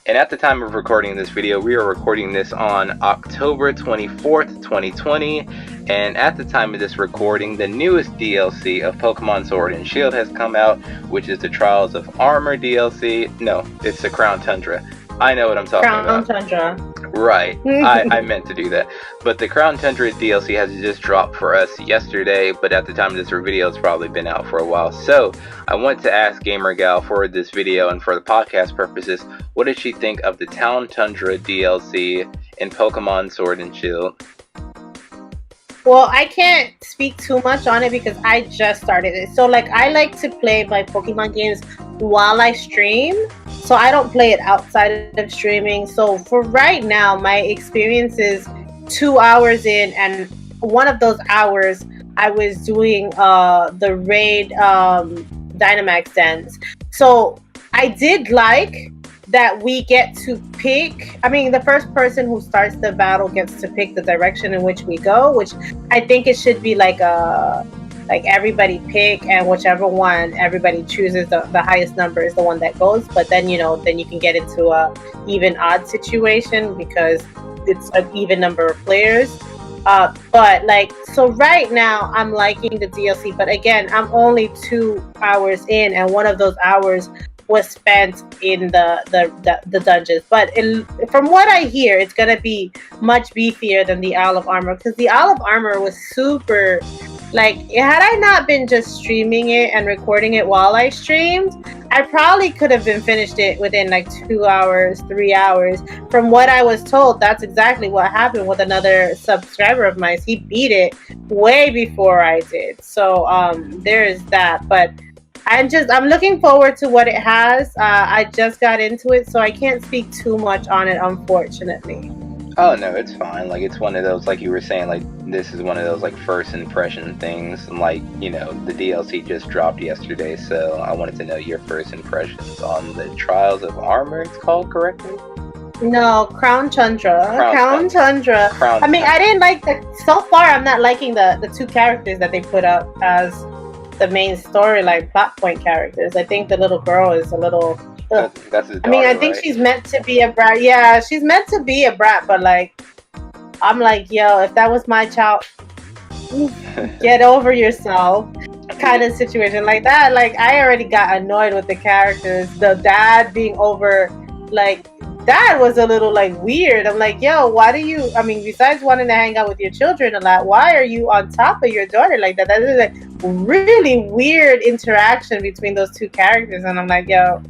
Speaker 1: And at the time of recording this video, we are recording this on October 24th, 2020. And at the time of this recording, the newest DLC of Pokemon Sword and Shield has come out, which is the Trials of Armor DLC. No, it's the Crown Tundra. I know what I'm talking about.
Speaker 2: Crown Tundra.
Speaker 1: Right. I meant to do that. But the Crown Tundra DLC has just dropped for us yesterday, but at the time of this video, it's probably been out for a while. So I want to ask Gamer Gal for this video and for the podcast purposes, what did she think of the Town Tundra DLC in Pokemon Sword and Shield?
Speaker 2: Well, I can't speak too much on it because I just started it. So, like, I like to play my Pokemon games while I stream. So, I don't play it outside of streaming. So, for right now, my experience is 2 hours in. And one of those hours, I was doing the raid Dynamax dens. So, I did like that we get to pick. I mean, the first person who starts the battle gets to pick the direction in which we go, which I think it should be like everybody pick, and whichever one everybody chooses, the highest number is the one that goes. But then, then you can get into a even odd situation because it's an even number of players. But like, so right now I'm liking the DLC, but again, I'm only 2 hours in, and one of those hours was spent in the dungeons. But from what I hear, it's gonna be much beefier than the Isle of Armor, because the Isle of Armor was super, like, had I not been just streaming it and recording it while I streamed, I probably could have been finished it within like 2 hours, 3 hours. From what I was told, that's exactly what happened with another subscriber of mine. He beat it way before I did. So there's that. But I'm looking forward to what it has. I just got into it, so I can't speak too much on it, unfortunately.
Speaker 1: Oh, no, it's fine. Like, it's one of those, like you were saying, like, this is one of those, like, first impression things. And, like, the DLC just dropped yesterday, so I wanted to know your first impressions on the Trials of Armor, it's called, correctly?
Speaker 2: No, Crown Tundra. Crown Tundra. I mean, I didn't like so far, I'm not liking the 2 characters that they put up as the main storyline plot point characters. I think the little girl is a little...
Speaker 1: That's his daughter,
Speaker 2: I mean, I think she's meant to be a brat. Yeah, she's meant to be a brat, but like, I'm like, yo, if that was my child, get over yourself kind of situation like that. Like, I already got annoyed with the characters. The dad being over, like, that was a little like weird. I'm like, yo, why do you, I mean, besides wanting to hang out with your children a lot, why are you on top of your daughter like that? That is like really weird interaction between those 2 characters. And I'm like, yo,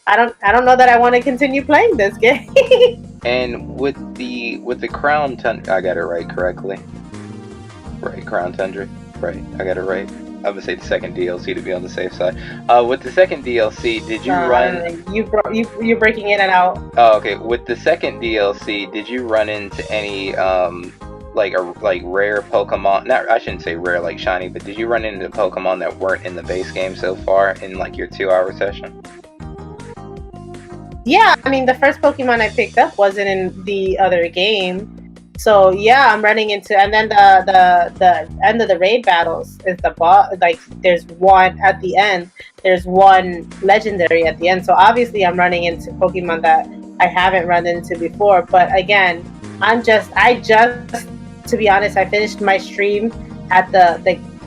Speaker 2: I don't know that I want to continue playing this game.
Speaker 1: And with the Crown Tundra, I got it right correctly? Right, Crown Tundra? Right, I got it right. I would say the second DLC to be on the safe side. With the second DLC, did you run...
Speaker 2: You're breaking in and out.
Speaker 1: Oh, okay. With the second DLC, did you run into any like rare Pokemon? Not, I shouldn't say rare like shiny, but did you run into Pokemon that weren't in the base game so far in like your 2-hour session?
Speaker 2: Yeah, I mean, the first Pokemon I picked up wasn't in the other game. So yeah, I'm running into, and then the end of the raid battles is the boss. Like, there's one at the end. There's one legendary at the end. So obviously, I'm running into Pokemon that I haven't run into before. But again, I just, to be honest, I finished my stream at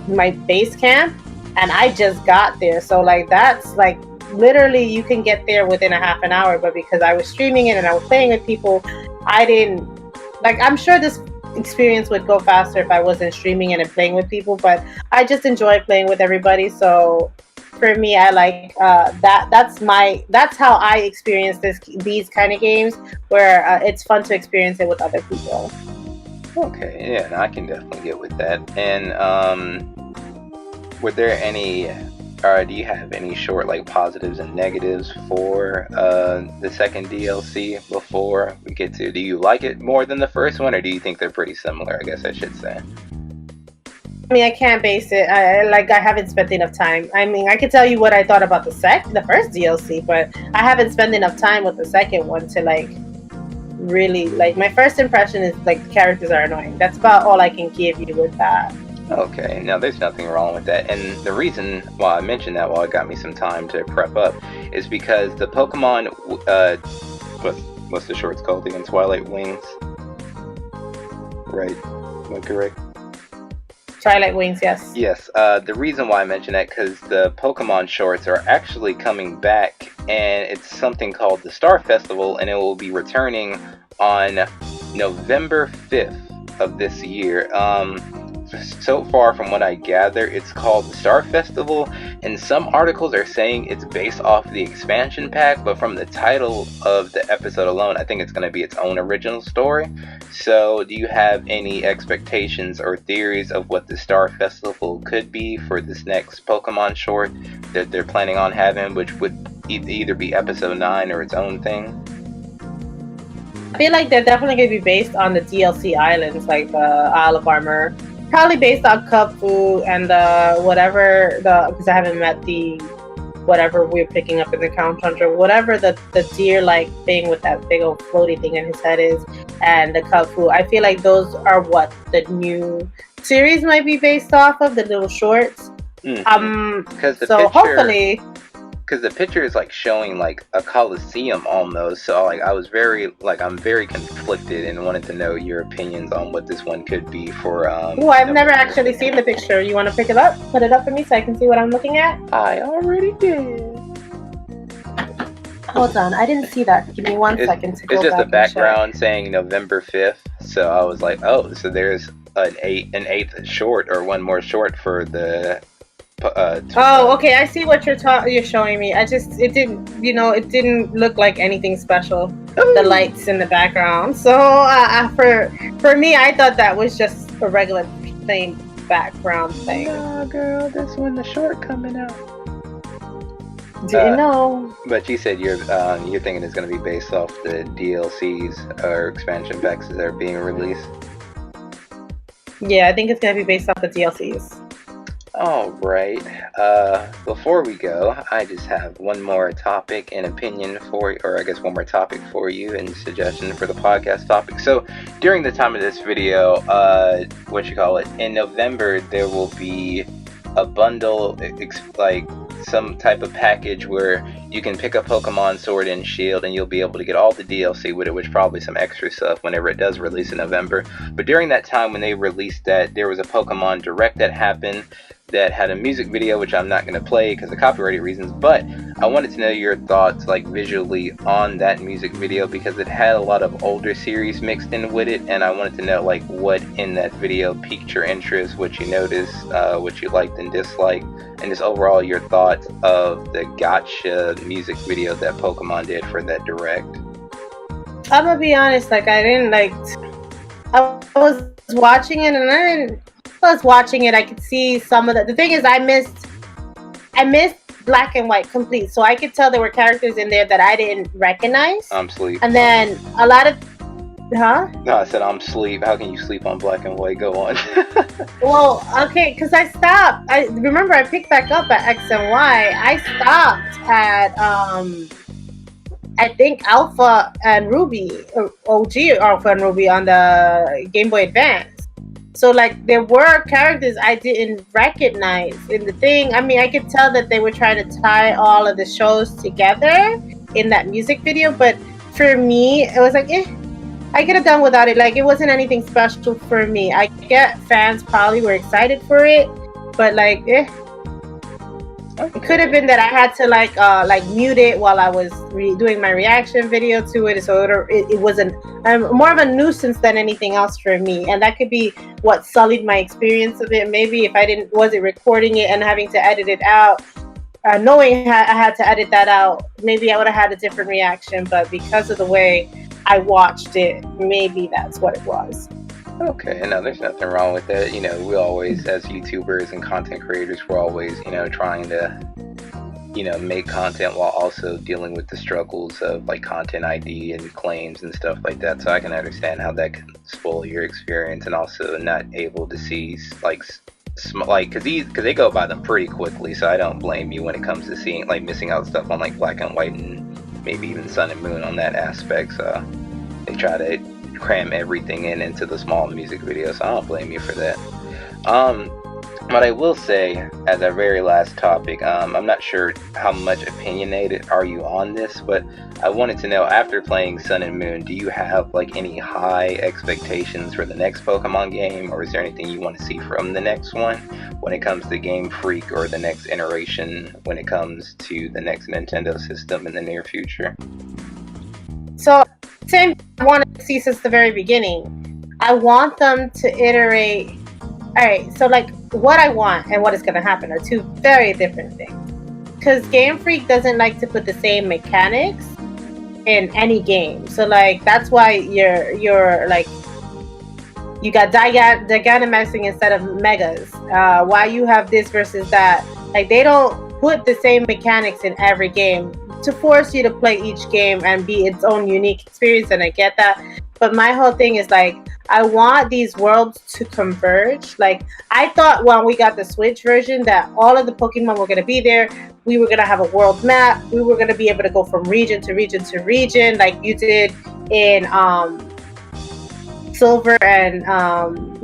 Speaker 2: my base camp, and I just got there. So like, that's like, literally you can get there within a half an hour. But because I was streaming it and I was playing with people, I didn't. Like, I'm sure this experience would go faster if I wasn't streaming it and playing with people, but I just enjoy playing with everybody. So for me, I like that. That's how I experience these kind of games, where it's fun to experience it with other people.
Speaker 1: Okay, yeah, no, I can definitely get with that. And were there any, or do you have any short like positives and negatives for the second DLC before we get to? Do you like it more than the first one, or do you think they're pretty similar? I guess I should say.
Speaker 2: I mean, I can't base it. I haven't spent enough time. I mean, I could tell you what I thought about the first DLC, but I haven't spent enough time with the second one to like really like. My first impression is like the characters are annoying. That's about all I can give you with that.
Speaker 1: Okay, now there's nothing wrong with that, and the reason why I mentioned that, while it got me some time to prep up, is because the Pokemon, what's the shorts called again? Twilight Wings, right? Am I correct?
Speaker 2: Twilight Wings, yes.
Speaker 1: Yes, the reason why I mention that, because the Pokemon shorts are actually coming back, and it's something called the Star Festival, and it will be returning on November 5th of this year. So far from what I gather, it's called the Star Festival, and some articles are saying it's based off the expansion pack, but from the title of the episode alone, I think it's going to be its own original story. So do you have any expectations or theories of what the Star Festival could be for this next Pokemon short that they're planning on having, which would either be episode 9 or its own thing?
Speaker 2: I feel like they're definitely going to be based on the DLC islands, like the Isle of Armor. Probably based on Kubfu and because I haven't met the whatever we're picking up in the Count Tundra, whatever the deer-like thing with that big old floaty thing in his head is, and the Kubfu. I feel like those are what the new series might be based off of, the little shorts.
Speaker 1: Mm-hmm.
Speaker 2: Hopefully,
Speaker 1: because the picture is like showing like a coliseum almost, so like I'm very conflicted and wanted to know your opinions on what this one could be for.
Speaker 2: I've never actually seen the picture. You want to pick it up, put it up for me so I can see what I'm looking at?
Speaker 1: I already did.
Speaker 2: Hold on, I didn't see that. Give me one second to go
Speaker 1: It's just
Speaker 2: back
Speaker 1: a background saying November 5th, so I was like, oh, so there's an eighth short or one more short for the.
Speaker 2: Okay, I see what you're showing me. It didn't look like anything special. Ooh. The lights in the background. So for me, I thought that was just a regular plain background thing.
Speaker 1: No, girl, that's when the short coming out.
Speaker 2: Didn't know.
Speaker 1: But you said you're thinking it's going to be based off the DLCs or expansion packs that are being released.
Speaker 2: Yeah, I think it's going to be based off the DLCs.
Speaker 1: Alright, before we go, I just have one more topic and opinion one more topic for you and suggestion for the podcast topic. So, during the time of this video, in November, there will be a bundle, like some type of package where you can pick up Pokemon Sword and Shield and you'll be able to get all the DLC with it, which probably some extra stuff whenever it does release in November. But during that time when they released that, there was a Pokemon Direct that happened that had a music video, which I'm not going to play because of copyright reasons, but I wanted to know your thoughts, like visually, on that music video, because it had a lot of older series mixed in with it, and I wanted to know like what in that video piqued your interest, what you noticed, what you liked and disliked, and just overall your thoughts of the gotcha music video that Pokemon did for that Direct.
Speaker 2: I'm gonna be honest, like I was watching it and I could see some of the thing is I missed Black and White complete, so I could tell there were characters in there that I didn't recognize.
Speaker 1: I'm sleep.
Speaker 2: And then a lot of
Speaker 1: No, I said I'm sleep. How can you sleep on Black and White? Go on.
Speaker 2: Well, okay, because I stopped. I remember I picked back up at X and Y. I stopped at I think Alpha and Ruby, or OG Alpha and Ruby on the Game Boy Advance. So, like, there were characters I didn't recognize in the thing. I mean, I could tell that they were trying to tie all of the shows together in that music video. But for me, it was like, I could have done without it. Like, it wasn't anything special for me. I get fans probably were excited for it. But, like, Okay. It could have been that I had to like mute it while I was doing my reaction video to it, so it wasn't more of a nuisance than anything else for me, and that could be what sullied my experience of it. Maybe if I wasn't recording it and having to edit it out, knowing I had to edit that out, maybe I would have had a different reaction. But because of the way I watched it, maybe that's what it was.
Speaker 1: Okay, no, there's nothing wrong with that. We always, as YouTubers and content creators, we're always, trying to, make content while also dealing with the struggles of like content ID and claims and stuff like that. So I can understand how that can spoil your experience, and also not able to see because they go by them pretty quickly. So I don't blame you when it comes to seeing like missing out stuff on like Black and White and maybe even Sun and Moon on that aspect. So they try to cram everything into the small music video, so I don't blame you for that. But I will say, as our very last topic, I'm not sure how much opinionated are you on this, but I wanted to know, after playing Sun and Moon, do you have like any high expectations for the next Pokemon game, or is there anything you want to see from the next one when it comes to Game Freak, or the next iteration when it comes to the next Nintendo system in the near future?
Speaker 2: So, same I wanted to see since the very beginning. I want them to iterate. Alright, so like what I want and what is going to happen are two very different things. Because Game Freak doesn't like to put the same mechanics in any game. So like that's why you're like you got Gigantamaxing instead of Megas. Why you have this versus that. Like they don't put the same mechanics in every game to force you to play each game and be its own unique experience, and I get that. But my whole thing is like, I want these worlds to converge. Like, I thought when we got the Switch version that all of the Pokemon were going to be there. We were going to have a world map. We were going to be able to go from region to region to region, like you did in Silver and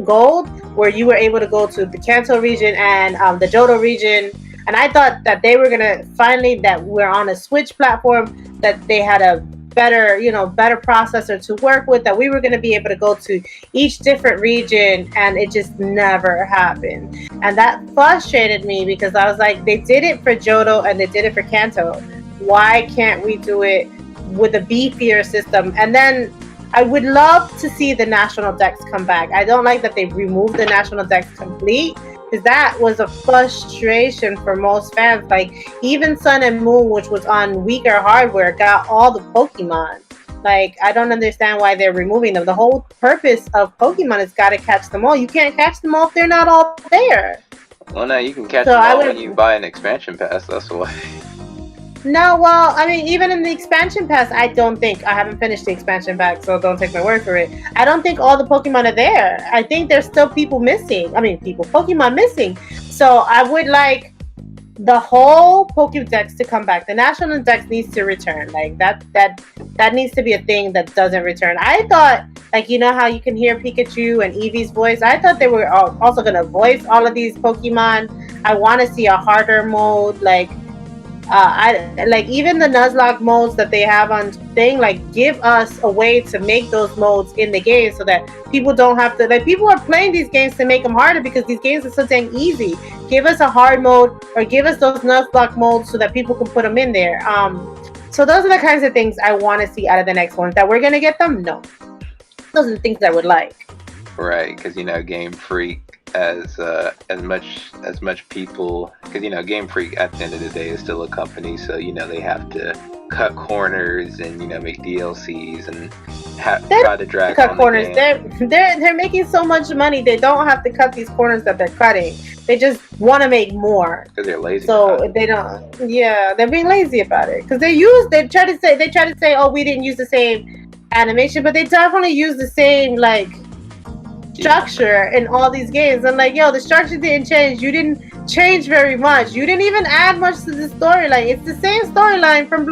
Speaker 2: Gold, where you were able to go to the Kanto region and the Johto region. And I thought that they were going to finally, that we're on a Switch platform, that they had a better processor to work with, that we were going to be able to go to each different region, and it just never happened. And that frustrated me because I was like, they did it for Johto and they did it for Kanto. Why can't we do it with a beefier system? And then I would love to see the National Dex come back. I don't like that they removed the National Dex complete, because that was a frustration for most fans. Like, even Sun and Moon, which was on weaker hardware, got all the Pokemon. Like, I don't understand why they're removing them. The whole purpose of Pokemon is got to catch them all. You can't catch them all if they're not all there.
Speaker 1: Well, no, you can catch them all when you buy an expansion pass, that's why.
Speaker 2: No, well, I mean, even in the expansion pass, I haven't finished the expansion pack, so don't take my word for it. I don't think all the Pokemon are there. I think there's still Pokemon missing. So I would like the whole Pokédex to come back. The National Dex needs to return. Like that needs to be a thing that doesn't return. I thought, like, you know how you can hear Pikachu and Eevee's voice? I thought they were also going to voice all of these Pokemon. I want to see a harder mode, like, I like even the Nuzlocke modes that they have on thing, like, give us a way to make those modes in the game so that people don't have to, like, people are playing these games to make them harder because these games are so dang easy. Give us a hard mode, or give us those Nuzlocke modes so that people can put them in there. So those are the kinds of things I want to see out of the next ones. That we're gonna get them? No. Those are the things I would like.
Speaker 1: Right, because Game Freak, as much people, because Game Freak at the end of the day is still a company, so they have to cut corners and make DLCs and try to drag
Speaker 2: cut
Speaker 1: on
Speaker 2: corners.
Speaker 1: The game.
Speaker 2: They're making so much money, they don't have to cut these corners that they're cutting. They just want to make more
Speaker 1: because they're lazy.
Speaker 2: So they don't. Yeah, they're being lazy about it because they try to say, oh, we didn't use the same animation, but they definitely use the same structure in all these games. I'm like, yo, the structure didn't change. You didn't change very much. You didn't even add much to the storyline. It's the same storyline from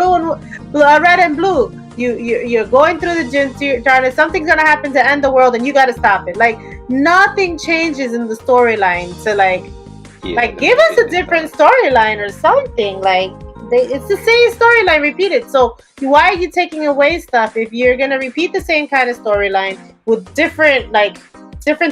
Speaker 2: Red and Blue. You're going through the gym, trying to, something's gonna happen to end the world, and you gotta stop it. Like, nothing changes in the storyline. So give us a different storyline or something. Like, it's the same storyline repeated. So why are you taking away stuff if you're gonna repeat the same kind of storyline with different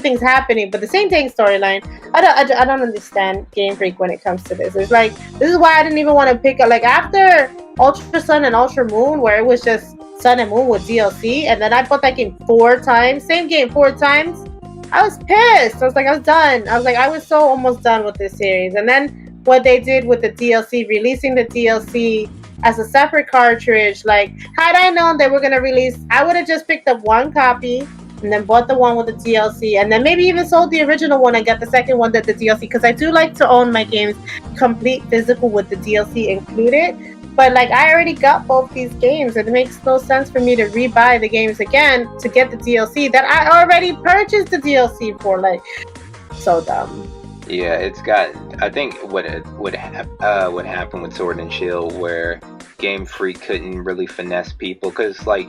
Speaker 2: things happening, but the same thing storyline? I don't understand Game Freak when it comes to this. It's like, this is why I didn't even want to pick up, like, after Ultra Sun and Ultra Moon, where it was just Sun and Moon with DLC, and then I bought that game 4 times, same game 4 times. I was pissed. I was like, I was done. I was so almost done with this series. And then what they did with the DLC, releasing the DLC as a separate cartridge. Like, had I known they were gonna release, I would have just picked up one copy and then bought the one with the DLC, and then maybe even sold the original one and got the second one that the DLC. Because I do like to own my games complete physical with the DLC included. But like, I already got both these games, and it makes no sense for me to rebuy the games again to get the DLC that I already purchased the DLC for. Like, so dumb.
Speaker 1: Yeah, it's got. I think what happened with Sword and Shield, where Game Freak couldn't really finesse people, because like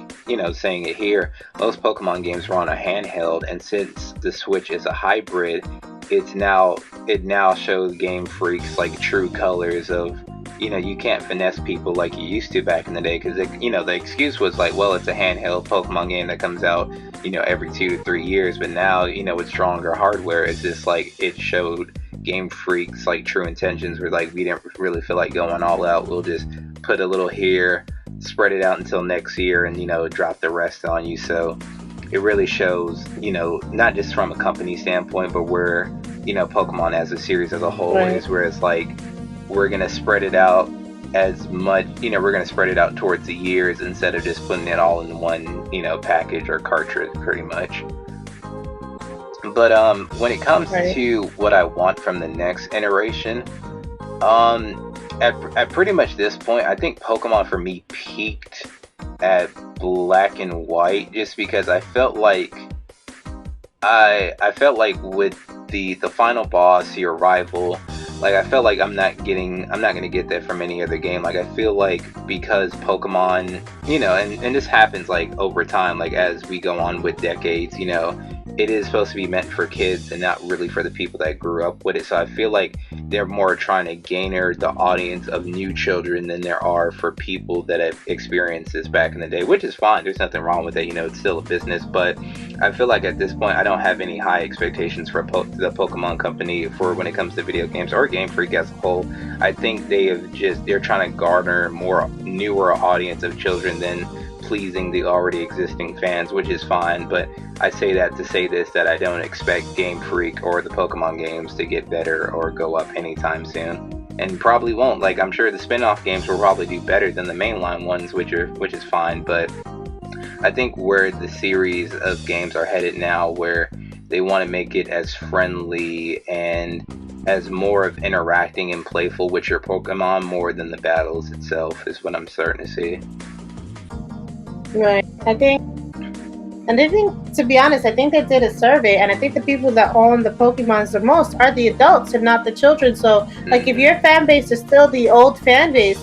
Speaker 1: saying it here, most Pokemon games were on a handheld, and since the Switch is a hybrid, it now shows Game Freaks like true colors of. You can't finesse people like you used to back in the day, because the excuse was like, well, it's a handheld Pokemon game that comes out every 2 to 3 years, but now with stronger hardware, it's just like it showed Game Freaks like true intentions, where like we didn't really feel like going all out. We'll just put a little here, spread it out until next year, and drop the rest on you. So it really shows not just from a company standpoint, but where Pokemon as a series as a whole is, where it's like we're gonna spread it out as much, we're gonna spread it out towards the years instead of just putting it all in one package or cartridge, pretty much. But when it comes to what I want from the next iteration, at pretty much this point, I think Pokemon for me peaked at Black and White, just because I felt like with the final boss, your rival, like I felt like I'm not gonna get that from any other game. Like I feel like because Pokemon, and this happens like over time, like as we go on with decades, it is supposed to be meant for kids and not really for the people that grew up with it. So I feel like they're more trying to gainer the audience of new children than there are for people that have experienced this back in the day, which is fine. There's nothing wrong with it. It's still a business, but I feel like at this point, I don't have any high expectations for the Pokemon company for when it comes to video games or Game Freak as a whole. I think they're trying to garner more newer audience of children than pleasing the already existing fans, which is fine. But I say that to say this, that I don't expect Game Freak or the Pokemon games to get better or go up anytime soon, and probably won't. Like I'm sure the spin-off games will probably do better than the mainline ones, which is fine. But I think where the series of games are headed now, where they want to make it as friendly and as more of interacting and playful with your Pokemon more than the battles itself, is what I'm starting to see.
Speaker 2: Right. I think, to be honest, I think they did a survey, and I think the people that own the Pokemons the most are the adults and not the children. So, like, if your fan base is still the old fan base,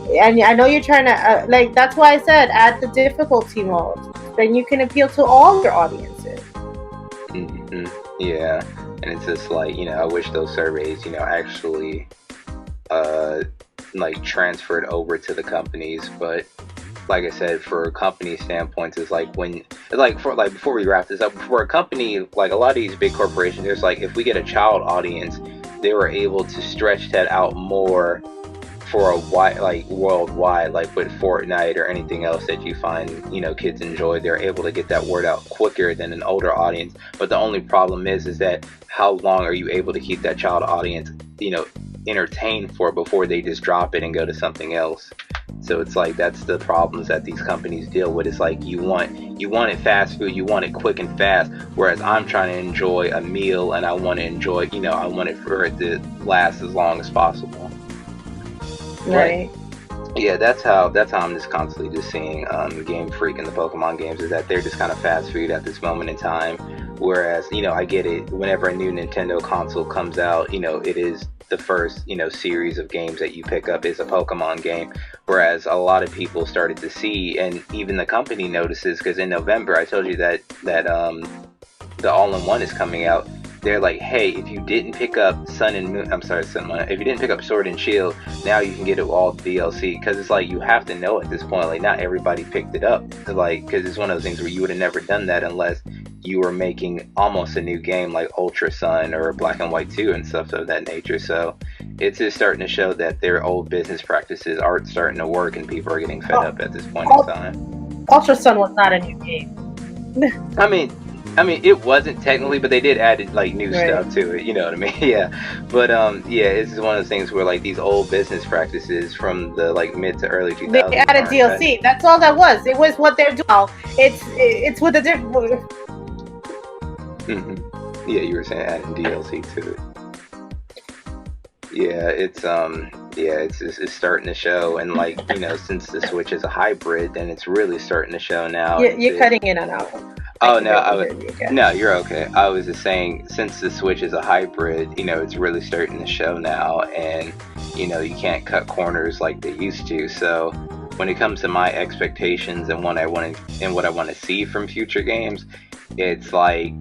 Speaker 2: and I know you're trying to, that's why I said add the difficulty mode, then you can appeal to all your audiences.
Speaker 1: Mm-hmm. Yeah, and it's just like, I wish those surveys, actually, transferred over to the companies, but like I said, for company standpoints, it's like before we wrap this up, for a company, like a lot of these big corporations, there's like, if we get a child audience, they were able to stretch that out more for a wide, like worldwide, like with Fortnite or anything else that you find, kids enjoy. They're able to get that word out quicker than an older audience. But the only problem is that how long are you able to keep that child audience, entertained for before they just drop it and go to something else? So it's like, that's the problems that these companies deal with. It's like you want it fast food, you want it quick and fast, whereas I'm trying to enjoy a meal and I want to enjoy, I want it for it to last as long as possible.
Speaker 2: Right.
Speaker 1: But, yeah, that's how I'm just constantly just seeing Game Freak and the Pokemon games, is that they're just kind of fast food at this moment in time. Whereas, I get it, whenever a new Nintendo console comes out, it is the first, series of games that you pick up is a Pokemon game. Whereas a lot of people started to see, and even the company notices, because in November I told you that the All-in-One is coming out. They're like, hey, if you didn't pick up if you didn't pick up Sword and Shield, now you can get it all DLC. Because it's like, you have to know at this point, like, not everybody picked it up, like, because it's one of those things where you would have never done that unless you were making almost a new game like Ultra Sun or Black and White 2 and stuff of that nature. So it's just starting to show that their old business practices aren't starting to work, and people are getting fed up at this point in time.
Speaker 2: Ultra Sun was not a new game.
Speaker 1: I mean, I mean, it wasn't technically, but they did add like new
Speaker 2: Right.
Speaker 1: stuff to it. You know what I mean? Yeah. But yeah, it's just one of those things where like these old business practices from the like mid to early
Speaker 2: They
Speaker 1: 2000s
Speaker 2: added
Speaker 1: aren't cutting
Speaker 2: DLC.
Speaker 1: it.
Speaker 2: That's all that was. It was what they're doing now. It's with a different.
Speaker 1: Yeah, you were saying adding DLC to it. Yeah, it's starting to show, and like since the Switch is a hybrid, then it's really starting to show now.
Speaker 2: You're cutting in and out.
Speaker 1: Oh
Speaker 2: I can
Speaker 1: no,
Speaker 2: barely hear you again.
Speaker 1: no, you're okay. I was just saying, since the Switch is a hybrid, it's really starting to show now, and you can't cut corners like they used to. So when it comes to my expectations and what I want to see from future games, it's like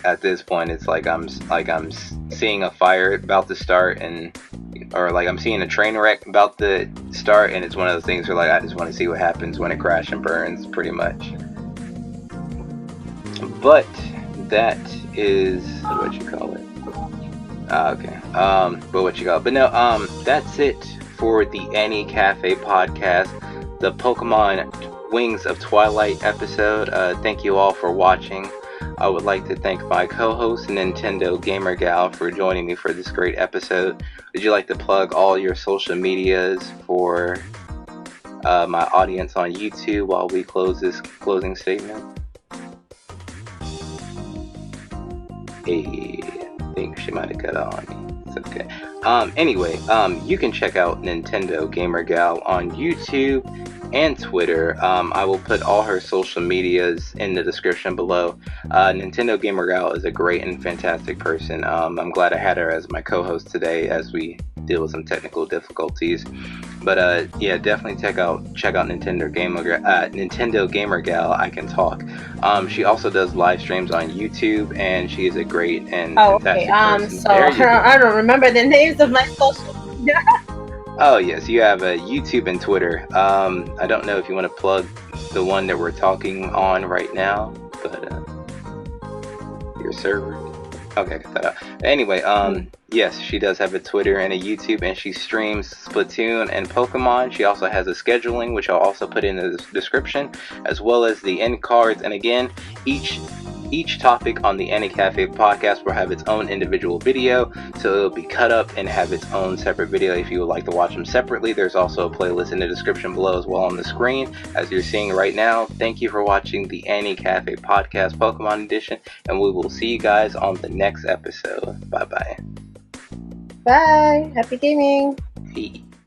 Speaker 1: at this point, it's like I'm seeing a fire about to start, or like I'm seeing a train wreck about to start, and it's one of those things where like I just want to see what happens when it crashes and burns, pretty much. But that is what you call it. Okay. But what you call it? But no. That's it for the Annie Cafe podcast, the Pokemon Wings of Twilight episode. Thank you all for watching. I would like to thank my co-host, Nintendo Gamer Gal, for joining me for this great episode. Would you like to plug all your social medias for my audience on YouTube while we close this closing statement? I think she might have cut on me. It's okay. Anyway, you can check out Nintendo Gamer Gal on YouTube and Twitter. I will put all her social medias in the description below. Nintendo Gamer Gal is a great and fantastic person. I'm glad I had her as my co-host today as we deal with some technical difficulties. But yeah, definitely check out Nintendo Gamer Gal. I can talk. She also does live streams on YouTube, and she is a great and fantastic person.
Speaker 2: So I don't remember the names of my social media.
Speaker 1: Oh yes, you have a YouTube and Twitter. I don't know if you want to plug the one that we're talking on right now, but your server. Okay, cut that out. Anyway, yes, she does have a Twitter and a YouTube, and she streams Splatoon and Pokemon. She also has a scheduling, which I'll also put in the description, as well as the end cards. And again, each topic on the Annie Cafe podcast will have its own individual video, so it'll be cut up and have its own separate video if you would like to watch them separately. There's also a playlist in the description below as well on the screen, as you're seeing right now. Thank you for watching the Annie Cafe podcast Pokemon edition, and we will see you guys on the next episode. Bye-bye.
Speaker 2: Bye. Happy gaming.
Speaker 1: Peace.